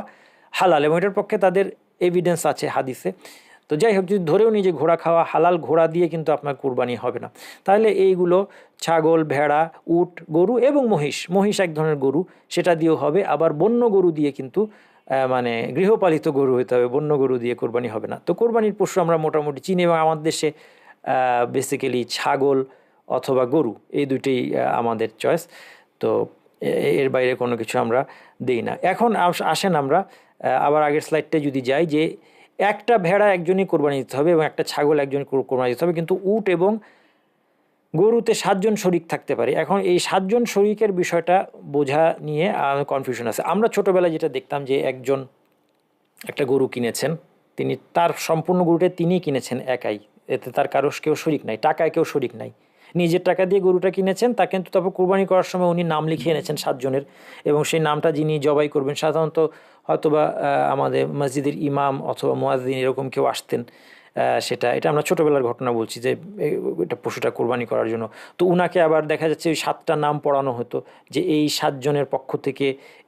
হালাল, এবং এটার পক্ষে তাদের এভিডেন্স আছে হাদিসে। তো যাই হোক, যদি ধরেও নিই যে ঘোড়া খাওয়া হালাল, ঘোড়া দিয়ে কিন্তু আপনার কুরবানি হবে না। তাহলে এইগুলো ছাগল, ভেড়া, উট, গরু এবং মহিষ এক ধরনের গরু, সেটা দিয়েও হবে। আবার বন্য গরু দিয়ে কিন্তু মানে গৃহপালিত গরু হতে হবে, বন্য গরু দিয়ে কোরবানি হবে না। তো কোরবানির পশু আমরা মোটামুটি চিনি, এবং আমাদের দেশে বেসিক্যালি ছাগল অথবা গরু, এই দুইটাই আমাদের চয়েস। তো এর বাইরে কোনো কিছু আমরা দিই না। এখন আসেন আমরা আবার আগের স্লাইডটায় যদি যাই, যে একটা ভেড়া একজনই কোরবানি দিতে হবে এবং একটা ছাগল একজনই কোরবানি দিতে হবে, কিন্তু উট এবং গরুতে 7 জন শরিক থাকতে পারে। এখন এই 7 জন শরিকের বিষয়টা বোঝা নিয়ে কনফিউশন আছে। আমরা ছোটোবেলায় যেটা দেখতাম যে একজন একটা গরু কিনেছেন, তিনি তার সম্পূর্ণ গরুটা তিনিই কিনেছেন একাই, এতে তার কেউ শরিক নাই, টাকায় কেউ শরিক নাই, নিজের টাকা দিয়ে গরুটা কিনেছেন। তা কিন্তু তারপর কোরবানি করার সময় উনি নাম লিখিয়ে এনেছেন 7 জনের, এবং সেই নামটা যিনি জবাই করবেন সাধারণত হয়তোবা আমাদের মসজিদের ইমাম অথবা মুয়াজ্জিন এরকম কেউ আসতেন। এটা আমরা ছোটোবেলার ঘটনা বলছি, যে এটা পশুটা কোরবানি করার জন্য। তো উনাকে আবার দেখা যাচ্ছে ওই 7টা নাম পড়ানো হতো, যে এই 7 জনের পক্ষ থেকে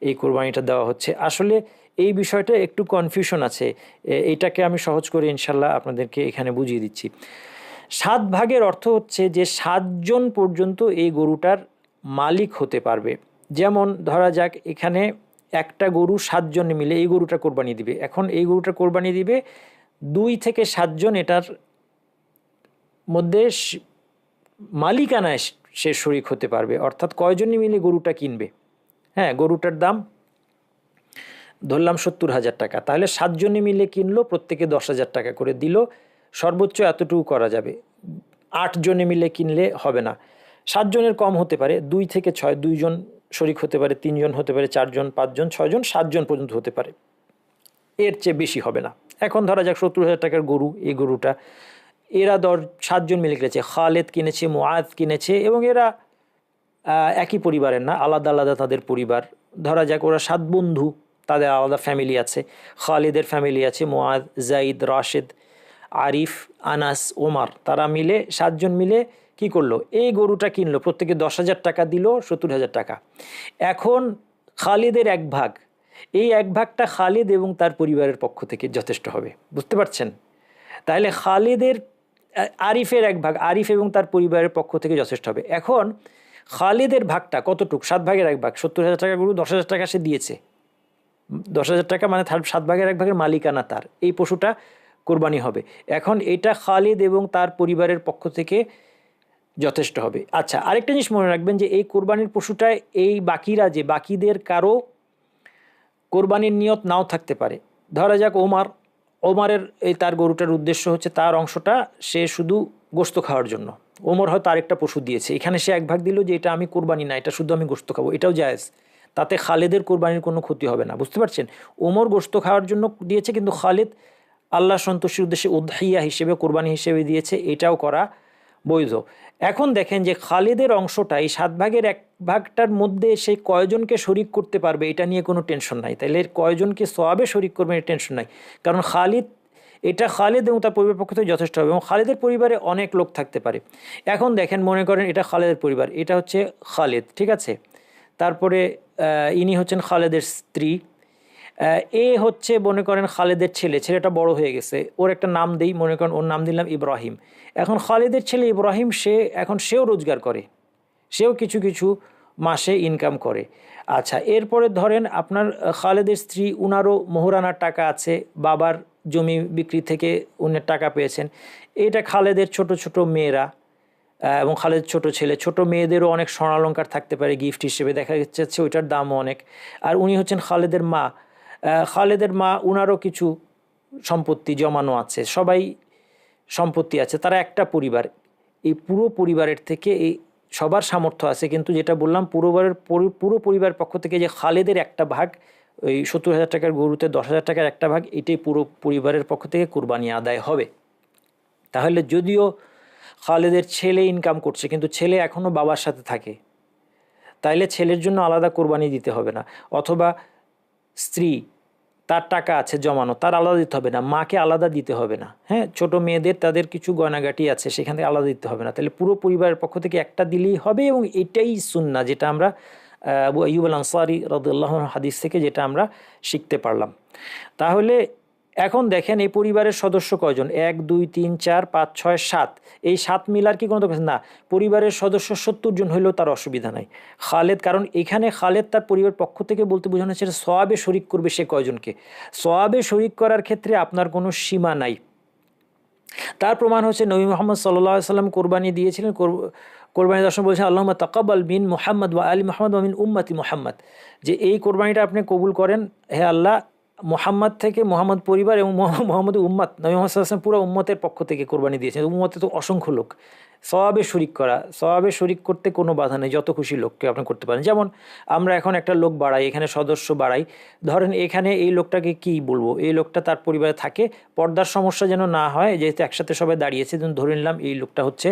এই কোরবানিটা দেওয়া হচ্ছে। আসলে এই বিষয়টা একটু কনফিউশন আছে, এইটাকে আমি সহজ করে ইনশাল্লাহ আপনাদেরকে এখানে বুঝিয়ে দিচ্ছি। 7 ভাগের অর্থ হচ্ছে যে 7 জন পর্যন্ত এই গরুটার মালিক হতে পারবে। যেমন ধরা যাক এখানে একটা গরু 7 জন মিলে এই গরুটা কোরবানি দিবে। এখন এই গরুটা কোরবানি দিবে 2 থেকে 7 জন এটার মধ্যে মালিকানায় সে শরিক হতে পারবে। অর্থাৎ কয়জনই মিলে গরুটা কিনবে? হ্যাঁ, গরুটার দাম ধরলাম 70,000 টাকা, তাহলে 7 জনে মিলে কিনলো, প্রত্যেকে 10,000 টাকা করে দিল, সর্বোচ্চ এতটুকু করা যাবে। 8 জনে মিলে কিনলে হবে না, 7 জনের কম হতে পারে, 2 থেকে 6, 2 জন শরিক হতে পারে, 3 জন হতে পারে, 4 জন, 5 জন, 6 জন, 7 জন পর্যন্ত হতে পারে, এর চেয়ে বেশি হবে না। এখন ধরা যাক 70,000 টাকার গরু, এই গরুটা এরা 7 জন মিলে কিনেছে, খালেদ কিনেছে, মুআদ কিনেছে, এবং এরা একই পরিবারের না, আলাদা আলাদা তাদের পরিবার। ধরা যাক ওরা 7 বন্ধু, তাদের আলাদা ফ্যামিলি আছে, খালিদের ফ্যামিলি আছে, মুআদ, জাইদ, রাশেদ, আরিফ, আনাস, ওমার, তারা মিলে 7 জন মিলে কি করলো? এই গরুটা কিনলো, প্রত্যেকে 10,000 টাকা দিল, 70,000 টাকা। এখন খালিদের 1 ভাগ, এই 1 ভাগটা খালিদ এবং তার পরিবারের পক্ষ থেকে যথেষ্ট হবে, বুঝতে পারছেন? তাহলে খালিদের আরিফের 1 ভাগ, আরিফ এবং তার পরিবারের পক্ষ থেকে যথেষ্ট হবে। এখন খালিদের ভাগটা কতটুক? 7 ভাগের 1 ভাগ, 70,000 টাকা গরু, 10,000 টাকা সে দিয়েছে, 10,000 টাকা মানে 7 ভাগের 1 ভাগের মালিকানা তার, এই পশুটা কোরবানি হবে। এখন এটা খালিদ এবং তার পরিবারের পক্ষ থেকে যথেষ্ট হবে। আচ্ছা, আরেকটা জিনিস মনে রাখবেন যে এই কোরবানির পশুটায় এই বাকিরা, যে বাকিদের কারো কোরবানির নিয়ত নাও থাকতে পারে। ধরা যাক ওমারের এই তার গরুটার উদ্দেশ্য হচ্ছে তার অংশটা সে শুধু গোশত খাওয়ার জন্য, ওমর হয়তো আরেকটা পশু দিয়েছে, এখানে সে 1 ভাগ দিল যে এটা আমি কোরবানি না, এটা শুধু আমি গোশত খাবো, এটাও জায়েজ, তাতে খালেদের কোরবানির কোনো ক্ষতি হবে না, বুঝতে পারছেন? ওমর গোশত খাওয়ার জন্য দিয়েছে, কিন্তু খালিদ আল্লাহ সন্তুষ্টির উদ্দেশ্যে উদহিয়া হিসেবে, কোরবানি হিসেবে দিয়েছে, এটাও করা বৈধ। এখন দেখেন যে খালিদের অংশটা এই 7 ভাগের 1 ভাগটার মধ্যে সে কয়জনকে শরিক করতে পারবে, এটা নিয়ে কোনো টেনশন নাই। তাইলে কয়জনকে সওয়াবে শরিক করবে এর টেনশন নাই, কারণ এটা খালিদ এবং তার পরিবারের পক্ষ থেকে যথেষ্ট হবে, এবং খালিদের পরিবারে অনেক লোক থাকতে পারে। এখন দেখেন, মনে করেন এটা খালিদের পরিবার, এটা হচ্ছে খালিদ, ঠিক আছে? তারপরে ইনি হচ্ছেন খালেদের স্ত্রী, এ হচ্ছে মনে করেন খালেদের ছেলে, ছেলেটা বড় হয়ে গেছে, ওর একটা নাম দেই, মনে করেন ওর নাম দিলাম ইব্রাহিম। এখন খালেদের ছেলে ইব্রাহিম, সেও রোজগার করে, সেও কিছু কিছু মাসে ইনকাম করে। আচ্ছা, এরপরে ধরেন আপনার খালেদের স্ত্রী, উনারও মোহরানার টাকা আছে, বাবার জমি বিক্রি থেকে উনি টাকা পেয়েছেন। এটা খালেদের ছোট ছোট মেয়েরা এবং খালেদের ছোট ছেলে, ছোট মেয়েদেরও অনেক স্বর্ণালঙ্কার থাকতে পারে গিফট হিসেবে, দেখা যাচ্ছে ওইটার দামও অনেক। আর উনি হচ্ছেন খালেদের মা, উনারও কিছু সম্পত্তি জমানো আছে, সবাই সম্পত্তি আছে, তারা একটা পরিবার। এই পুরো পরিবারের থেকে এই সবার সামর্থ্য আছে, কিন্তু যেটা বললাম পুরো পরিবারের পক্ষ থেকে যে খালেদের একটা ভাগ, ওই 70,000 টাকার গরুতে 10,000 টাকার একটা ভাগ, এটাই পুরো পরিবারের পক্ষ থেকে কুরবানি আদায় হবে। তাহলে যদিও খালেদের ছেলে ইনকাম করছে, কিন্তু ছেলে এখনও বাবার সাথে থাকে, তাইলে ছেলের জন্য আলাদা কোরবানি দিতে হবে না। অথবা স্ত্রী, তার টাকা আছে জমানো, তার আলাদা দিতে হবে না, মাকে আলাদা দিতে হবে না। হ্যাঁ, ছোট মেয়েদের তাদের কিছু গয়নাগাটি আছে, সেখান থেকে আলাদা দিতে হবে না। তাহলে পুরো পরিবারের পক্ষ থেকে একটা দিলেই হবে, এবং এটাই সুন্নাহ, যেটা আমরা আবু আইয়ুব আল আনসারী রাদিয়াল্লাহু আনহু হাদিস থেকে যেটা আমরা শিখতে পারলাম। তাহলে এখন দেখেন এই পরিবারের সদস্য কয়জন? 1, 2, 3, 4, 5, 6, 7, এই 7 মিলার কি কোনো দরকার না? পরিবারের সদস্য 70 জন হইলেও তার অসুবিধা নাই। খালেদ, কারণ এখানে খালেদ তার পরিবার পক্ষ থেকে বলতে বোঝানো হচ্ছে সওয়াবে শরিক করবে সে কয়জনকে। সওয়াবে শরিক করার ক্ষেত্রে আপনার কোনো সীমা নাই। তার প্রমাণ হচ্ছে নবী মুহাম্মদ সাল্লাল্লাহু আলাইহি ওয়াসাল্লাম কোরবানি দিয়েছিলেন, কোরবানি দর্শন বলছেন আল্লাহুম্মা তাকাব্বাল মিন মুহাম্মদ ওয়া আলি মুহাম্মদ ওয়া মিন উম্মতি মুহাম্মদ, যে এই কোরবানিটা আপনি কবুল করেন হে আল্লাহ, মুহাম্মদ থেকে, মুহাম্মদ পরিবার এবং মুহাম্মদ উম্মত, নবী মুহাম্মদ সাল্লাল্লাহু আলাইহি ওয়াসাল্লাম পুরো উম্মতের পক্ষ থেকে কোরবানি দিয়েছেন। উম্মতে তো অসংখ্য লোক, সওয়াবে শরিক করতে কোনো বাধা নেই, যত খুশি লোককে আপনি করতে পারেন। যেমন আমরা এখন একটা লোক বাড়াই, এখানে সদস্য বাড়াই, ধরেন এখানে এই লোকটাকে কি বলবো, এই লোকটা তার পরিবারে থাকে, পর্দার সমস্যা যেন না হয়, যেহেতু একসাথে সবাই দাঁড়িয়েছে, ধরে নিলাম এই লোকটা হচ্ছে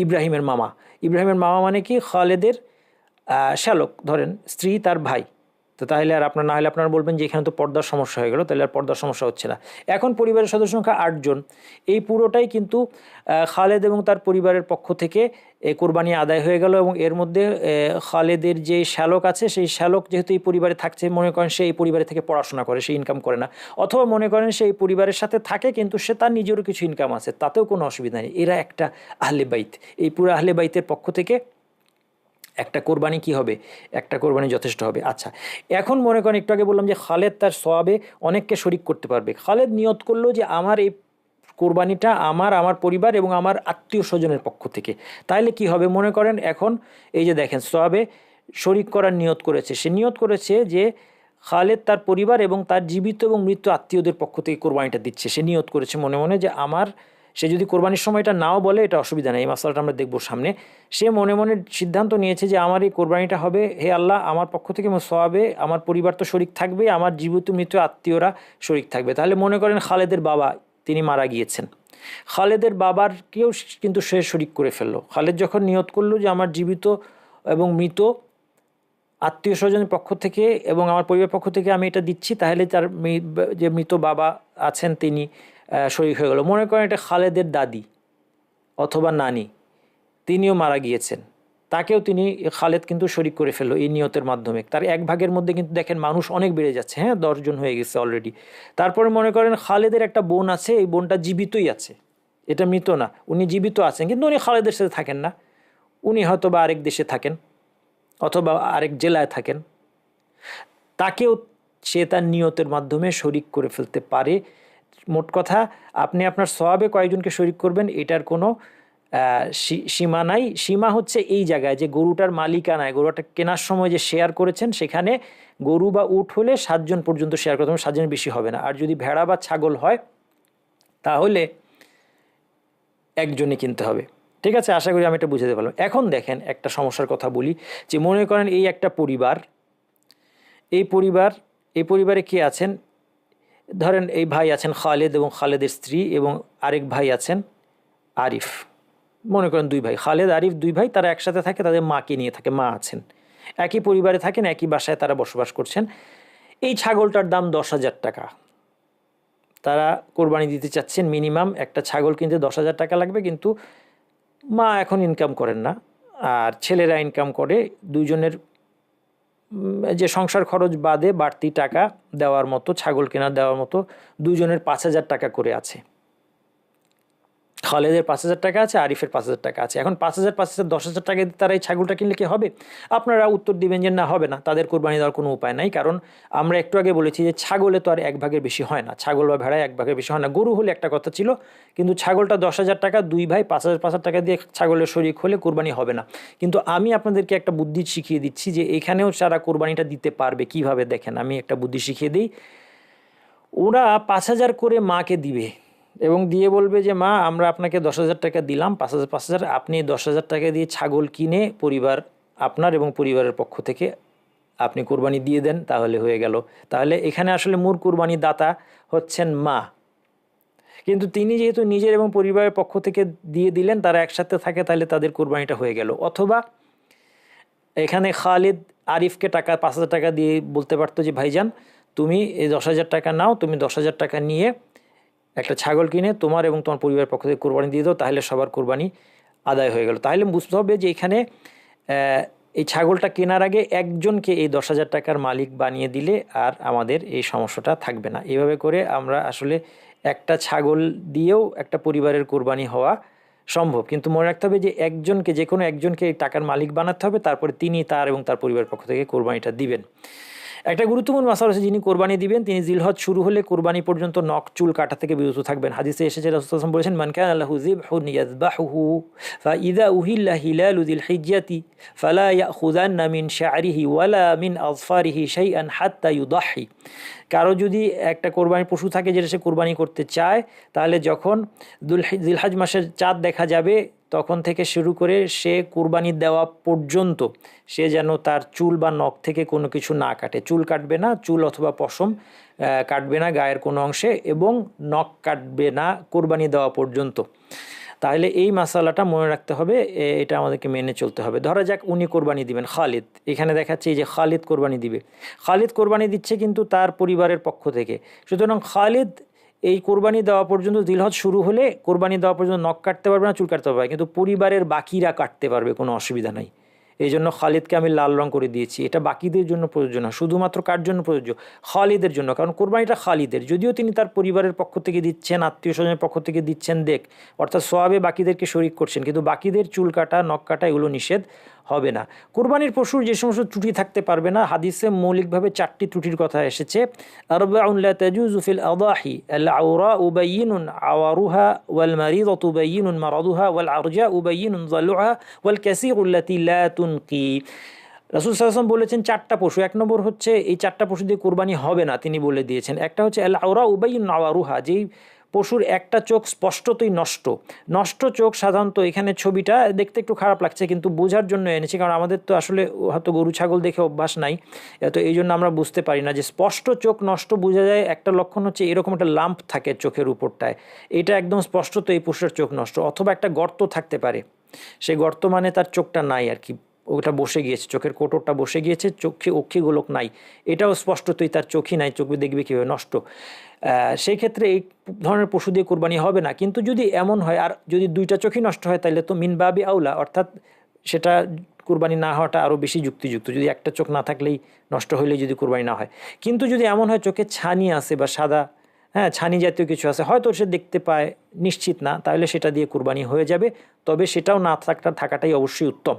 ইব্রাহিমের মামা। ইব্রাহিমের মামা মানে কি? খালেদের শ্যালক, ধরেন স্ত্রী তার ভাই। তো তাহলে আর আপনার না হলে আপনারা বলবেন যে এখানে তো পর্দার সমস্যা হয়ে গেল, তাহলে আর পর্দার সমস্যা হচ্ছে না। এখন পরিবারের সদস্য সংখ্যা 8 জন, এই পুরোটাই কিন্তু খালেদ এবং তার পরিবারের পক্ষ থেকে কোরবানি আদায় হয়ে গেল। এবং এর মধ্যে খালেদের যে শ্যালক আছে, সেই শ্যালক যেহেতু এই পরিবারে থাকছে, মনে করেন সে এই পরিবারে থেকে পড়াশোনা করে, সে ইনকাম করে না, অথবা মনে করেন সে এই পরিবারের সাথে থাকে কিন্তু সে তার নিজেরও কিছু ইনকাম আছে, তাতেও কোনো অসুবিধা নেই। এরা একটা আহলে বাইত, এই পুরো আহলে বাইতের পক্ষ থেকে একটা কোরবানি কি হবে, একটা কোরবানি যথেষ্ট হবে। আচ্ছা, এখন মনে করেন একটু আগে বললাম যে খালেদ তার সওয়াবে অনেককে শরিক করতে পারবে। খালেদ নিয়ত করলো যে আমার এই কোরবানিটা আমার পরিবার এবং আমার আত্মীয় স্বজনের পক্ষ থেকে, তাহলে কি হবে মনে করেন এখন এই যে দেখেন সওয়াবে শরিক করার নিয়ত করেছে, সে নিয়ত করেছে যে খালেদ তার পরিবার এবং তার জীবিত এবং মৃত আত্মীয়দের পক্ষ থেকে কোরবানিটা দিচ্ছে, সে নিয়ত করেছে মনে মনে যে আমার, সে যদি কোরবানির সময় এটা নাও বলে এটা অসুবিধা নেই, এই মাসালাটা আমরা দেখবো সামনে। সে মনে মনে সিদ্ধান্ত নিয়েছে যে আমার এই কোরবানিটা হবে হে আল্লাহ আমার পক্ষ থেকে, সওয়াবে আমার পরিবার তো শরিক থাকবে, আমার জীবিত মৃত আত্মীয়রা শরিক থাকবে। তাহলে মনে করেন খালেদের বাবা তিনি মারা গিয়েছেন, খালেদের বাবার কেউ কিন্তু সে শরিক করে ফেললো। খালেদ যখন নিয়ত করলো যে আমার জীবিত এবং মৃত আত্মীয় স্বজনের পক্ষ থেকে এবং আমার পরিবারের পক্ষ থেকে আমি এটা দিচ্ছি, তাহলে তার যে মৃত বাবা আছেন তিনি শরিক হয়ে গেল। মনে করেন এটা খালেদের দাদি অথবা নানি, তিনিও মারা গিয়েছেন, তাকেও তিনি খালেদ কিন্তু শরিক করে ফেললো এই নিয়তের মাধ্যমে। তার এক ভাগের মধ্যে কিন্তু দেখেন মানুষ অনেক বেড়ে যাচ্ছে, হ্যাঁ 10 জন হয়ে গেছে অলরেডি। তারপরে মনে করেন খালেদের একটা বোন আছে, এই বোনটা জীবিতই আছে, এটা মৃত না, উনি জীবিত আছেন কিন্তু উনি খালেদের সাথে থাকেন না, উনি হয়তো বা আরেক দেশে থাকেন অথবা আরেক জেলায় থাকেন, তাকেও সে তার নিয়তের মাধ্যমে শরিক করে ফেলতে পারে। মোট কথা আপনি আপনার সওয়াবে কয়েকজনকে শরিক করবেন এটার কোনো সীমা নাই। সীমা হচ্ছে এই জায়গায় যে গরুটার মালিকানায়, গরুটা কেনার সময় যে শেয়ার করেছেন সেখানে গরু বা উট হলে 7 জন পর্যন্ত শেয়ার করতে হবে, 7 জনের বেশি হবে না। আর যদি ভেড়া বা ছাগল হয় তাহলে একজনই কিনতে হবে। ঠিক আছে, আশা করি আমি এটা বুঝাতে পারলাম। এখন দেখেন একটা সমস্যার কথা বলি, যে মনে করেন এই একটা পরিবার, এই পরিবারে কে আছেন, ধরেন এই ভাই আছেন খালেদ এবং খালেদের স্ত্রী এবং আরেক ভাই আছেন আরিফ। মনে করেন 2 ভাই, খালেদ আরিফ 2 ভাই, তারা একসাথে থাকে, তাদের মাকে নিয়ে থাকে, মা আছেন, একই পরিবারে থাকেন, একই বাসায় তারা বসবাস করছেন। এই ছাগলটার দাম 10,000 টাকা, তারা কোরবানি দিতে চাচ্ছেন। মিনিমাম একটা ছাগল কিনতে 10,000 টাকা লাগবে, কিন্তু মা এখন ইনকাম করেন না আর ছেলেরা ইনকাম করে, দুইজনের যে সংসার খরচ বাদে বাড়তি টাকা দেওয়ার মতো, ছাগল কেনা দেওয়ার মতো দুইজনের 5,000 টাকা করে আছে। খালেদের 5,000 টাকা আছে, আরিফের 5,000 টাকা আছে। এখন 5,000 5,000 10,000 টাকা দিয়ে তারা এই ছাগলটা কিনলে কি হবে? আপনারা উত্তর দিবেন যে না, হবে না, তাদের কোরবানি দেওয়ার কোনো উপায় নাই। কারণ আমরা একটু আগে বলেছি যে ছাগলে তো আর 1 ভাগের বেশি হয় না, ছাগল বা ভেড়ায় 1 ভাগের বেশি হয় না। গরু হলে একটা কথা ছিল, কিন্তু ছাগলটা 10,000 টাকা, 2 ভাই 5,000 টাকা দিয়ে ছাগলের শরিক হলে কোরবানি হবে না। কিন্তু আমি আপনাদেরকে একটা বুদ্ধি শিখিয়ে দিচ্ছি যে এখানেও যারা কোরবানিটা দিতে পারবে কিভাবে, দেখেন আমি একটা বুদ্ধি শিখিয়ে দিই। ওরা 5,000 করে মাকে দিবে এবং দিয়ে বলবে যে মা আমরা আপনাকে 10,000 টাকা দিলাম, 5,000 আপনি 10,000 টাকা দিয়ে ছাগল কিনে পরিবার, আপনার এবং পরিবারের পক্ষ থেকে আপনি কোরবানি দিয়ে দেন, তাহলে হয়ে গেল। তাহলে এখানে আসলে মূল কোরবানি দাতা হচ্ছেন মা, কিন্তু তিনি যেহেতু নিজের এবং পরিবারের পক্ষ থেকে দিয়ে দিলেন, তারা একসাথে থাকে, তাহলে তাদের কোরবানিটা হয়ে গেল। অথবা এখানে খালিদ আরিফকে 5,000 টাকা দিয়ে বলতে পারতো যে ভাইজান তুমি এই 10,000 টাকা নাও, তুমি 10,000 টাকা নিয়ে একটা ছাগল কিনে তোমার এবং তোমার পরিবারের পক্ষ থেকে কোরবানি দিয়ে দাও, তাহলে সবার কোরবানি আদায় হয়ে গেল। তাহলে বুঝতে হবে যে এখানে এই ছাগলটা কেনার আগে একজনকে এই 10,000 টাকার মালিক বানিয়ে দিলে আর আমাদের এই সমস্যাটা থাকবে না। এভাবে করে আমরা আসলে একটা ছাগল দিয়েও একটা পরিবারের কোরবানি হওয়া সম্ভব, কিন্তু মনে রাখতে হবে যে একজনকে, যে কোনো একজনকে এই টাকার মালিক বানাতে হবে, তারপরে তিনি তার এবং তার পরিবারের পক্ষ থেকে কোরবানিটা দিবেন। একটা গুরুত্বপূর্ণ মাসালা আছে, যিনি কোরবানি দিবেন তিনি জিলহজ শুরু হলে কোরবানি পর্যন্ত নখ চুল কাটা থেকে বিরত থাকবেন। হাদিসে এসেছে রাসূলুল্লাহ সাল্লাল্লাহু আলাইহি ওয়াসাল্লাম বলেছেন মান কানা লাহু যিবহুন ইয়াযবাহুহু ফাইযা উহিল্লা হিলালু যিল হিজ্জাতি ফালা ইয়াখুযান্না মিন শা'রিহি ওয়ালা মিন আযফারিহি শাইআন হাত্তা ইউদাহি। কারো যদি একটা কোরবানির পশু থাকে যেটা সে কোরবানি করতে চায়, তাহলে যখন জিলহজ মাসের চাঁদ দেখা যাবে তখন থেকে শুরু করে সে কুরবানি দেওয়া পর্যন্ত সে যেন তার চুল বা নখ থেকে কোনো কিছু না কাটে। চুল কাটবে না, চুল অথবা পশম কাটবে না গায়ের কোনো অংশে, এবং নখ কাটবে না কুরবানি দেওয়া পর্যন্ত। তাহলে এই মাসালাটা মনে রাখতে হবে, এটা আমাদেরকে মেনে চলতে হবে। ধরা যাক উনি কোরবানি দিবেন, খালিদ, এখানে দেখাচ্ছে যে খালিদ কোরবানি দিবে, খালিদ কোরবানি দিচ্ছে কিন্তু তার পরিবারের পক্ষ থেকে। সুতরাং খালিদ এই কোরবানি দেওয়া পর্যন্ত, জিলহজ শুরু হলে কোরবানি দেওয়া পর্যন্ত নখ কাটতে পারবে না, চুল কাটতে পারবে, কিন্তু পরিবারের বাকিরা কাটতে পারবে, কোনো অসুবিধা নাই। এই জন্য খালিদকে আমি লাল রং করে দিয়েছি। এটা বাকিদের জন্য প্রযোজ্য না, শুধুমাত্র কার জন্য প্রযোজ্য? খালিদের জন্য, কারণ কোরবানিটা খালিদের। যদিও তিনি তার পরিবারের পক্ষ থেকে দিচ্ছেন, আত্মীয় স্বজনের পক্ষ থেকে দিচ্ছেন, অর্থাৎ সোয়াবে বাকিদেরকে শরিক করছেন, কিন্তু বাকিদের চুল কাটা, নখ কাটা এগুলো নিষেধ হবে না। কুরবানির পশুর যে সমস্ত ত্রুটি থাকতে পারবে না, হাদিসে মৌলিকভাবে 4টি ত্রুটির কথা এসেছে। আরবাউন লা তাজুজু ফিল আদাহি আল আওরাউ বাইয়িনুন আওয়ারুহা ওয়াল মারিদাতু বাইয়িনুন মারাদুহা ওয়াল আরজাউ বাইয়িনুন যালুহা ওয়াল কাসীরু আল্লাতী লা তুনকি। রাসূল সাল্লাল্লাহু আলাইহি ওয়াসাল্লাম বলেছেন 4টা পশু। এক নম্বর হচ্ছে এই 4টা পশু দিয়ে কুরবানি হবে না, তিনি বলে দিয়েছেন। একটা হচ্ছে আল আওরাউ বাইয়িনুন আওয়ারুহা, যেই পশুর একটা চোখ স্পষ্টতই নষ্ট চোখ। সাধারণত এখানে ছবিটা দেখতে একটু খারাপ লাগছে, কিন্তু বোঝার জন্য এনেছি, কারণ আমাদের তো আসলে হয়তো গরু ছাগল দেখে অভ্যাস নাই, তো এই জন্য আমরা বুঝতে পারি না যে স্পষ্ট চোখ নষ্ট বোঝা যায়। একটা লক্ষণ হচ্ছে এরকম একটা লাম্প থাকে চোখের উপরটায়, এটা একদম স্পষ্টত এই পশুর চোখ নষ্ট। অথবা একটা গর্ত থাকতে পারে, সেই গর্ত মানে তার চোখটা নাই আর কি, ওটা বসে গিয়েছে, চোখের কোটরটা বসে গিয়েছে, চোখে অক্ষিগোলক নাই, এটাও স্পষ্টতই তার চোখই নাই, চোখ দেখবে কীভাবে নষ্ট। সেই ক্ষেত্রে এই ধরনের পশু দিয়ে কোরবানি হবে না। কিন্তু যদি এমন হয়, আর যদি 2টা চোখই নষ্ট হয়, তাহলে তো মিন বাবি আউলা, অর্থাৎ সেটা কোরবানি না হওয়াটা আরও বেশি যুক্তিযুক্ত, যদি একটা চোখ না থাকলেই, নষ্ট হইলেই যদি কোরবানি না হয়। কিন্তু যদি এমন হয় চোখে ছানি আছে বা সাদা, হ্যাঁ, ছানি জাতীয় কিছু আছে, হয়তো সে দেখতে পায়, নিশ্চিত না, তাহলে সেটা দিয়ে কোরবানি হয়ে যাবে। তবে সেটাও না থাকাটাই অবশ্যই উত্তম।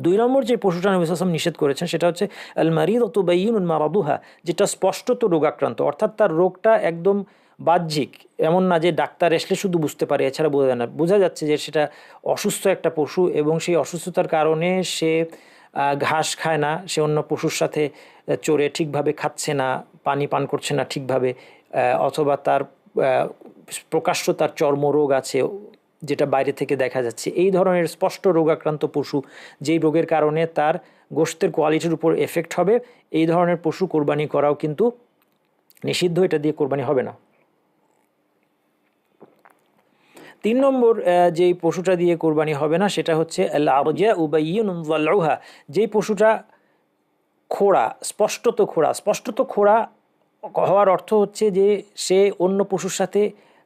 2 নম্বর যে পশুটা নবী সাল্লাল্লাহু আলাইহি ওয়াসাল্লাম নিষেধ করেছেন সেটা হচ্ছে আল মারিদাতু বাইয়িনুন মারাদুহা, যেটা স্পষ্টত রোগাক্রান্ত, অর্থাৎ তার রোগটা একদম বাহ্যিক, এমন না যে ডাক্তার আসলে শুধু বুঝতে পারে, এছাড়া বোঝা যায় না। বোঝা যাচ্ছে যে সেটা অসুস্থ একটা পশু, এবং সেই অসুস্থতার কারণে সে ঘাস খায় না, সে অন্য পশুর সাথে চড়ে ঠিকভাবে খাচ্ছে না, পানি পান করছে না ঠিকভাবে, অথবা তার প্রকাশ্য তার চর্মরোগ আছে যেটা বাইরে থেকে দেখা যাচ্ছে। এই ধরনের স্পষ্ট রোগাক্রান্ত পশু, যেই রোগের কারণে তার গোশতের কোয়ালিটির উপর এফেক্ট হবে, এই ধরনের পশু কোরবানি করাও কিন্তু নিষিদ্ধ, এটা দিয়ে কোরবানি হবে না। 3 নম্বর যেই পশুটা দিয়ে কোরবানি হবে না সেটা হচ্ছে আল আরজাউ বাইয়িনুন যালউহা, যেই পশুটা খোড়া, স্পষ্টত খোড়া হওয়ার অর্থ হচ্ছে যে সে অন্য পশুর সাথে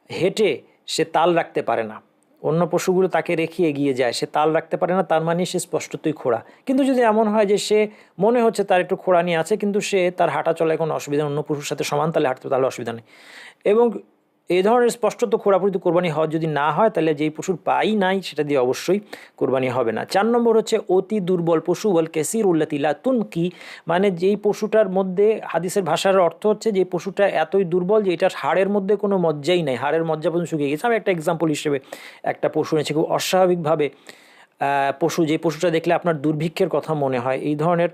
হেঁটে সে তাল রাখতে পারে না, অন্য পশুগুলো তাকে রেখে এগিয়ে যায়, সে তাল রাখতে পারে না, তার মানে সে স্পষ্টতই খোড়া। কিন্তু যদি এমন হয় যে সে মনে হচ্ছে তার একটু খোড়ানি আছে, কিন্তু সে তার হাঁটা চলায় কোনো অসুবিধা, অন্য পশুর সাথে সমান তালে হাঁটতে, তাহলে অসুবিধা নেই। এবং এই ধরনের স্পষ্টত খোড়াপুরিতে কোরবানি হওয়া যদি না হয়, তাহলে যেই পশুর পাই নাই সেটা দিয়ে অবশ্যই কোরবানি হবে না। 4 নম্বর হচ্ছে অতি দুর্বল পশু ওয়াল কাসীরু আল্লাতী লা তুনকি, মানে যেই পশুটার মধ্যে, হাদিসের ভাষার অর্থ হচ্ছে যে পশুটা এতই দুর্বল যে এটার হাড়ের মধ্যে কোনো মজ্জাই নাই, হাড়ের মজ্জা পর্যন্ত শুকিয়ে গেছে। আমি একটা এক্সাম্পল হিসেবে একটা পশু এনেছি, খুব অস্বাভাবিকভাবে পশু, যে পশুটা দেখলে আপনার দুর্ভিক্ষের কথা মনে হয়, এই ধরনের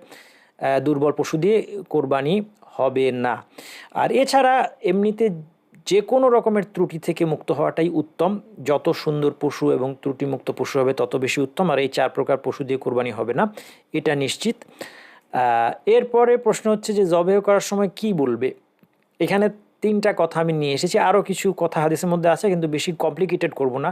দুর্বল পশু দিয়ে কোরবানি হবে না। আর এছাড়া এমনিতে যে কোনো রকমের ত্রুটি থেকে মুক্ত হওয়াটাই উত্তম, যত সুন্দর পশু এবং ত্রুটিমুক্ত পশু হবে তত বেশি উত্তম। আর এই 4 প্রকার পশু দিয়ে কোরবানি হবে না, এটা নিশ্চিত। এরপরে প্রশ্ন হচ্ছে যে জবেহ করার সময় কি বলবে। এখানে 3টা কথা আমি নিয়ে এসেছি, আরও কিছু কথা হাদিসের মধ্যে আছে, কিন্তু বেশি কমপ্লিকেটেড করব না।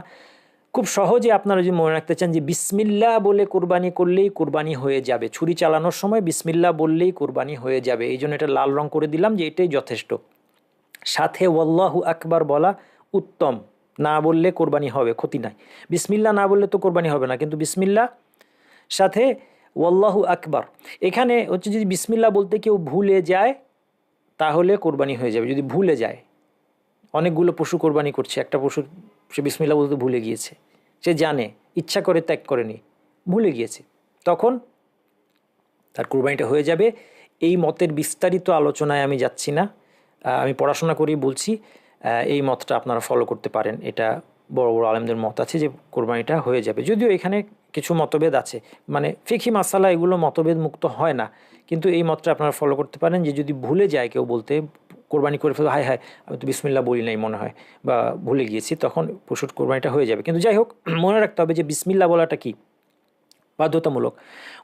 খুব সহজে আপনারা যদি মনে রাখতে চান যে বিসমিল্লাহ বলে কোরবানি করলেই কোরবানি হয়ে যাবে, ছুরি চালানোর সময় বিসমিল্লাহ বললেই কোরবানি হয়ে যাবে, এই জন্য এটা লাল রং করে দিলাম যে এটাই যথেষ্ট। সাথে ওয়াল্লাহু আকবার বলা উত্তম, না বললে কোরবানি হবে, ক্ষতি নাই। বিসমিল্লাহ না বললে তো কোরবানি হবে না, কিন্তু বিসমিল্লাহ সাথে ওয়াল্লাহু আকবার। এখানে হচ্ছে যদি বিসমিল্লাহ বলতে কেউ ভুলে যায় তাহলে কোরবানি হয়ে যাবে, যদি ভুলে যায়। অনেকগুলো পশু কোরবানি করছে, একটা পশু সে বিসমিল্লাহ বলতে ভুলে গিয়েছে, সে জানে, ইচ্ছা করে ত্যাগ করেনি, ভুলে গিয়েছে, তখন তার কোরবানিটা হয়ে যাবে। এই মতের বিস্তারিত আলোচনায় আমি যাচ্ছি না, আমি পড়াশোনা করেই বলছি, এই মতটা আপনারা ফলো করতে পারেন। এটা বড় বড় আলেমদের মত আছে যে কোরবানিটা হয়ে যাবে, যদিও এখানে কিছু মতভেদ আছে, মানে ফিকহি মাসালা এগুলো মতভেদ মুক্ত হয় না, কিন্তু এই মতটা আপনারা ফলো করতে পারেন যে যদি ভুলে যায় কেউ বলতে, কোরবানি করে ফেলবে, হায় হায় আমি তো বিসমিল্লাহ বলি নাই মনে হয়, বা ভুলে গিয়েছি, তখন পশুর কোরবানিটা হয়ে যাবে। কিন্তু যাই হোক, মনে রাখতে হবে যে বিসমিল্লাহ বলাটা কি বাধ্যতামূলক।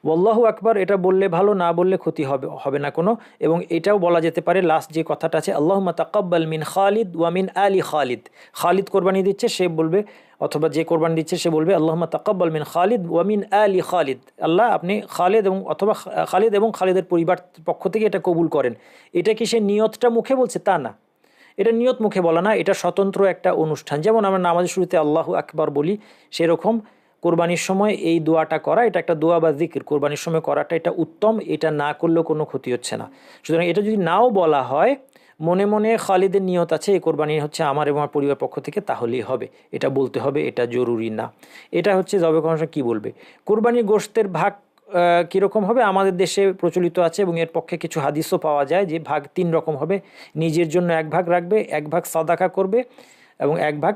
ওয়াল্লাহু আকবার এটা বললে ভালো, না বললে ক্ষতি হবে না কোনো। এবং এটাও বলা যেতে পারে, লাস্ট যে কথাটা আছে, আল্লাহুম্মা তাকাব্বাল মিন খালিদ ওয়া মিন আলি খালিদ, খালিদ কোরবানি দিচ্ছে সে বলবে, অথবা যে কোরবানি দিচ্ছে সে বলবে আল্লাহুম্মা তাকাব্বাল মিন খালিদ ওয়া মিন আলি খালিদ, আল্লাহ আপনি খালিদ এবং অথবা খালিদ এবং খালিদের পরিবার পক্ষ থেকে এটা কবুল করেন। এটা কি সে নিয়তটা মুখে বলছে? তা না, এটা নিয়ত মুখে বলা না, এটা স্বতন্ত্র একটা অনুষ্ঠান। যেমন আমরা নামাজের শুরুতে আল্লাহু আকবার বলি, সেরকম কোরবানির সময় এই দোয়াটা করা, এটা একটা দোয়া বা জিকির, কোরবানির সময় করাটা এটা উত্তম, এটা না করলেও কোনো ক্ষতি হচ্ছে না। সুতরাং এটা যদি নাও বলা হয়, মনে মনে খালিদের নিয়ত আছে এই কোরবানি হচ্ছে আমার এবং আমার পরিবার পক্ষ থেকে, তাহলেই হবে, এটা বলতে হবে, এটা জরুরি না। এটা হচ্ছে জবে করার সময় কী বলবে। কোরবানির গোশতের ভাগ কীরকম হবে আমাদের দেশে প্রচলিত আছে, এবং এর পক্ষে কিছু হাদিসও পাওয়া যায় যে ভাগ 3 রকম হবে। নিজের জন্য 1 ভাগ রাখবে, 1 ভাগ সাদাকা করবে, এবং 1 ভাগ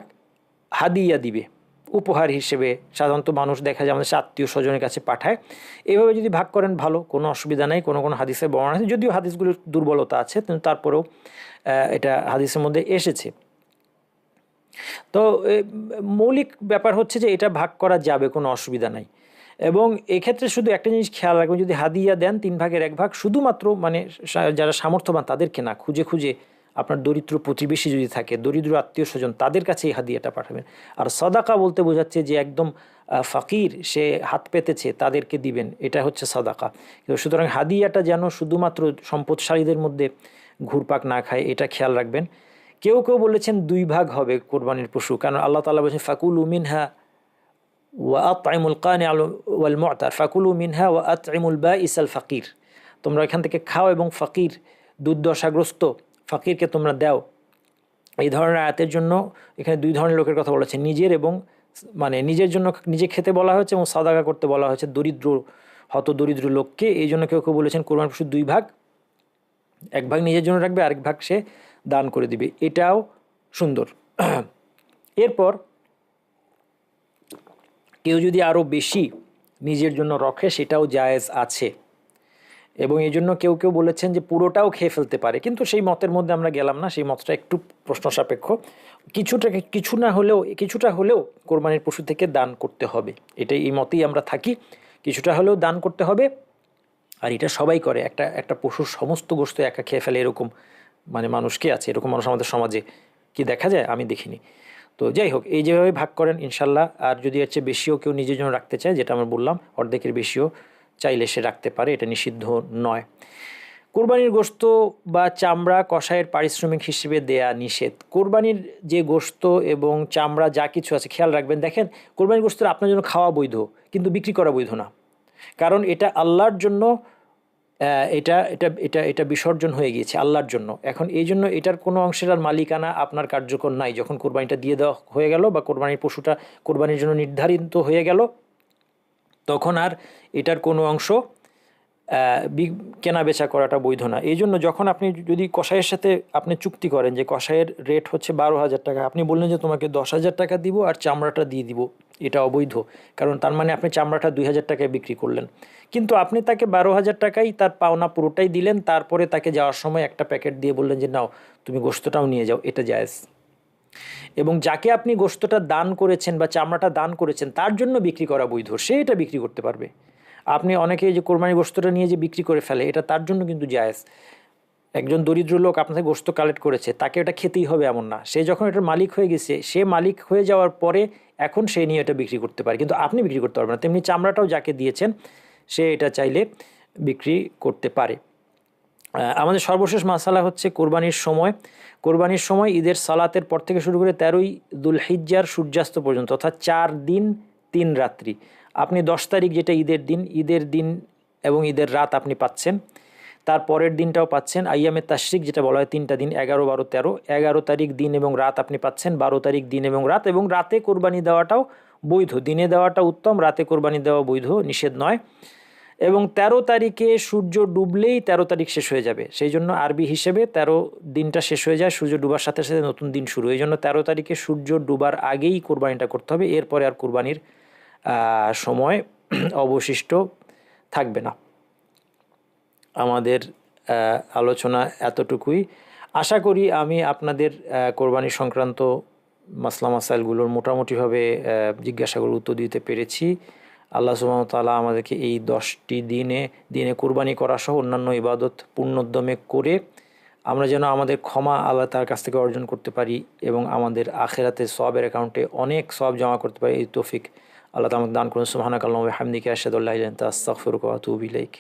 হাদিয়া দিবে উপহার হিসেবে। সাধারণত মানুষ দেখা যায় আমাদের আত্মীয় স্বজনের কাছে পাঠায়। এভাবে যদি ভাগ করেন ভালো, কোনো অসুবিধা নেই। কোনো কোনো হাদিসের বর্ণনা আছে, যদিও হাদিসগুলোর দুর্বলতা আছে, কিন্তু তারপরেও এটা হাদিসের মধ্যে এসেছে। তো মৌলিক ব্যাপার হচ্ছে যে এটা ভাগ করা যাবে, কোনো অসুবিধা নাই। এবং এক্ষেত্রে শুধু একটা জিনিস খেয়াল রাখবেন, যদি হাদিয়া দেন 3 ভাগের 1 ভাগ শুধুমাত্র মানে যারা সামর্থ্যবান তাদেরকে না, খুঁজে খুঁজে আপনার দরিদ্র প্রতিবেশী যদি থাকে, দরিদ্র আত্মীয় স্বজন, তাদের কাছে এই হাদিয়াটা পাঠাবেন। আর সাদাকা বলতে বোঝাচ্ছে যে একদম ফাকির, সে হাত পেতেছে, তাদেরকে দিবেন, এটা হচ্ছে সাদাকা। সুতরাং হাদিয়াটা যেন শুধুমাত্র সম্পদশালীদের মধ্যে ঘুরপাক না খায়, এটা খেয়াল রাখবেন। কেউ কেউ বলেছেন 2 ভাগ হবে কোরবানির পশু, কারণ আল্লাহ তাআলা বলেছেন ফাকুলু মিনহা ওয়া আত'ইমুল কানি ওয়াল মু'তার ফাকুলু মিনহা ওয়া আত'ইমুল বাইসাল ফাকির। তোমরা এখান থেকে খাও এবং ফকির, দুর্দশাগ্রস্ত ফকিরকে তোমরা দাও। এই ধরনের আয়াতের জন্য এখানে 2 ধরনের লোকের কথা বলেছে, নিজের এবং মানে নিজের জন্য নিজে খেতে বলা হয়েছে, এবং সাদাকা করতে বলা হয়েছে দরিদ্র হত দরিদ্র লোককে। এই জন্য কেউ কেউ বলেছেন কোরবানির পশু 2 ভাগ, 1 ভাগ নিজের জন্য রাখবে, আরেক ভাগ সে দান করে দিবে, এটাও সুন্দর। এরপর কেউ যদি আরও বেশি নিজের জন্য রাখে সেটাও জায়েজ আছে, এবং এই জন্য কেউ কেউ বলেছেন যে পুরোটাও খেয়ে ফেলতে পারে, কিন্তু সেই মতের মধ্যে আমরা গেলাম না, সেই মতটা একটু প্রশ্ন সাপেক্ষ। কিছুটা হলেও কোরবানির পশু থেকে দান করতে হবে, এটাই এই মতেই আমরা থাকি, কিছুটা হলেও দান করতে হবে। আর এটা সবাই করে, একটা পশুর সমস্ত গোশত একা খেয়ে ফেলে এরকম মানে মানুষ কে আছে? এরকম মানুষ আমাদের সমাজে কি দেখা যায়? আমি দেখিনি। তো যাই হোক, এই যেভাবে ভাগ করেন ইনশাল্লাহ। আর যদি হচ্ছে বেশিও কেউ নিজের জন্য রাখতে চায়, যেটা আমরা বললাম অর্ধেকের বেশিও চাইলে সে রাখতে পারে, এটা নিষিদ্ধ নয়। কোরবানির গোশত বা চামড়া কসাইয়ের পারিশ্রমিক হিসেবে দেয়া নিষেধ। কোরবানির যে গোশত এবং চামড়া যা কিছু আছে খেয়াল রাখবেন। দেখেন, কোরবানির গোশত আপনার জন্য খাওয়া বৈধ, কিন্তু বিক্রি করা বৈধ না, কারণ এটা আল্লাহর জন্য, এটা এটা এটা এটা বিসর্জন হয়ে গিয়েছে আল্লাহর জন্য। এখন এই জন্য এটার কোনো অংশের আর মালিকানা আপনার কার্যকর নাই। যখন কোরবানিটা দিয়ে দেওয়া হয়ে গেল বা কোরবানির পশুটা কোরবানির জন্য নির্ধারিত হয়ে গেল, তখন আর এটার কোনো অংশ কেনা বেচা করাটা বৈধ না। এই জন্য যখন আপনি যদি কসাইয়ের সাথে আপনি চুক্তি করেন যে কসাইয়ের রেট হচ্ছে 12,000 টাকা, আপনি বললেন যে তোমাকে 10,000 টাকা দিব আর চামড়াটা দিয়ে দিব, এটা অবৈধ। কারণ তার মানে আপনি চামড়াটা 2,000 টাকায় বিক্রি করলেন, কিন্তু আপনি তাকে 12,000 টাকাই তার পাওনা পুরোটাই দিলেন, তারপরে তাকে যাওয়ার সময় একটা প্যাকেট দিয়ে বললেন যে নাও তুমি গোশতটাও নিয়ে যাও, এটা জায়েজ। এবং যাকে আপনি গোশতটা দান করেছেন বা চামড়াটা দান করেছেন তার জন্য বিক্রি করা বৈধ, সে এটা বিক্রি করতে পারবে। আপনি অনেকে যে কোরবানির গোশতটা নিয়ে যে বিক্রি করে ফেলে, এটা তার জন্য কিন্তু জায়েজ। একজন দরিদ্র লোক আপনার থেকে গোশত কালেক্ট করেছে, তাকে এটা খেতেই হবে এমন না। সে যখন এটার মালিক হয়ে গেছে, সে মালিক হয়ে যাওয়ার পরে এখন সে নিয়ে এটা বিক্রি করতে পারে, কিন্তু আপনি বিক্রি করতে পারবেন না। তেমনি চামড়াটাও যাকে দিয়েছেন সে এটা চাইলে বিক্রি করতে পারে। আমাদের সর্বশেষ মাসালা হচ্ছে কোরবানির সময় ঈদের সালাতের পর থেকে শুরু করে 13ই দুলহিজ্জার সূর্যাস্ত পর্যন্ত, অর্থাৎ 4 দিন 3 রাত্রি। আপনি 10 তারিখ যেটা ঈদের দিন এবং ঈদের রাত আপনি পাচ্ছেন, তার পরের দিনটাও পাচ্ছেন। আইয়ামে তাশরিক যেটা বলা হয় 3টা দিন, 11, 12, 13। 11 তারিখ দিন এবং রাত আপনি পাচ্ছেন, 12 তারিখ দিন এবং রাত। এবং রাতে কোরবানি দেওয়াটাও বৈধ, দিনে দেওয়াটা উত্তম, রাতে কোরবানি দেওয়া বৈধ, নিষেধ নয়। এবং 13 তারিখে সূর্য ডুবলেই 13 তারিখ শেষ হয়ে যাবে, সেই জন্য আরবি হিসেবে 13 দিনটা শেষ হয়ে যায়, সূর্য ডুবার সাথে সাথে নতুন দিন শুরু। এই জন্য 13 তারিখে সূর্য ডুবার আগেই কোরবানিটা করতে হবে, এরপরে আর কোরবানির সময় অবশিষ্ট থাকবে না। আমাদের আলোচনা এতটুকুই। আশা করি আমি আপনাদের কোরবানি সংক্রান্ত মাসলা মাসাইলগুলোর মোটামুটিভাবে জিজ্ঞাসাগুলোর উত্তর দিতে পেরেছি। আল্লাহ সুবহানাহু ওয়া তাআলা আমাদেরকে এই 10টি দিনে কোরবানি করা সহ অন্যান্য ইবাদত পূর্ণোদ্যমে করে আমরা যেন আমাদের ক্ষমা আল্লাহ তার কাছ থেকে অর্জন করতে পারি এবং আমাদের আখিরাতে সওয়াবের অ্যাকাউন্টে অনেক সওয়াব জমা করতে পারি। এই তৌফিক আল্লাহ তাআলা আমাকে দান করুন। সুবহানাকাল্লাহুম্মা ওয়া বিহামদিকা আশহাদু আল্লা ইলাহা ইল্লা আনতা আস্তাগফিরুকা ওয়া আতুবু ইলাইক।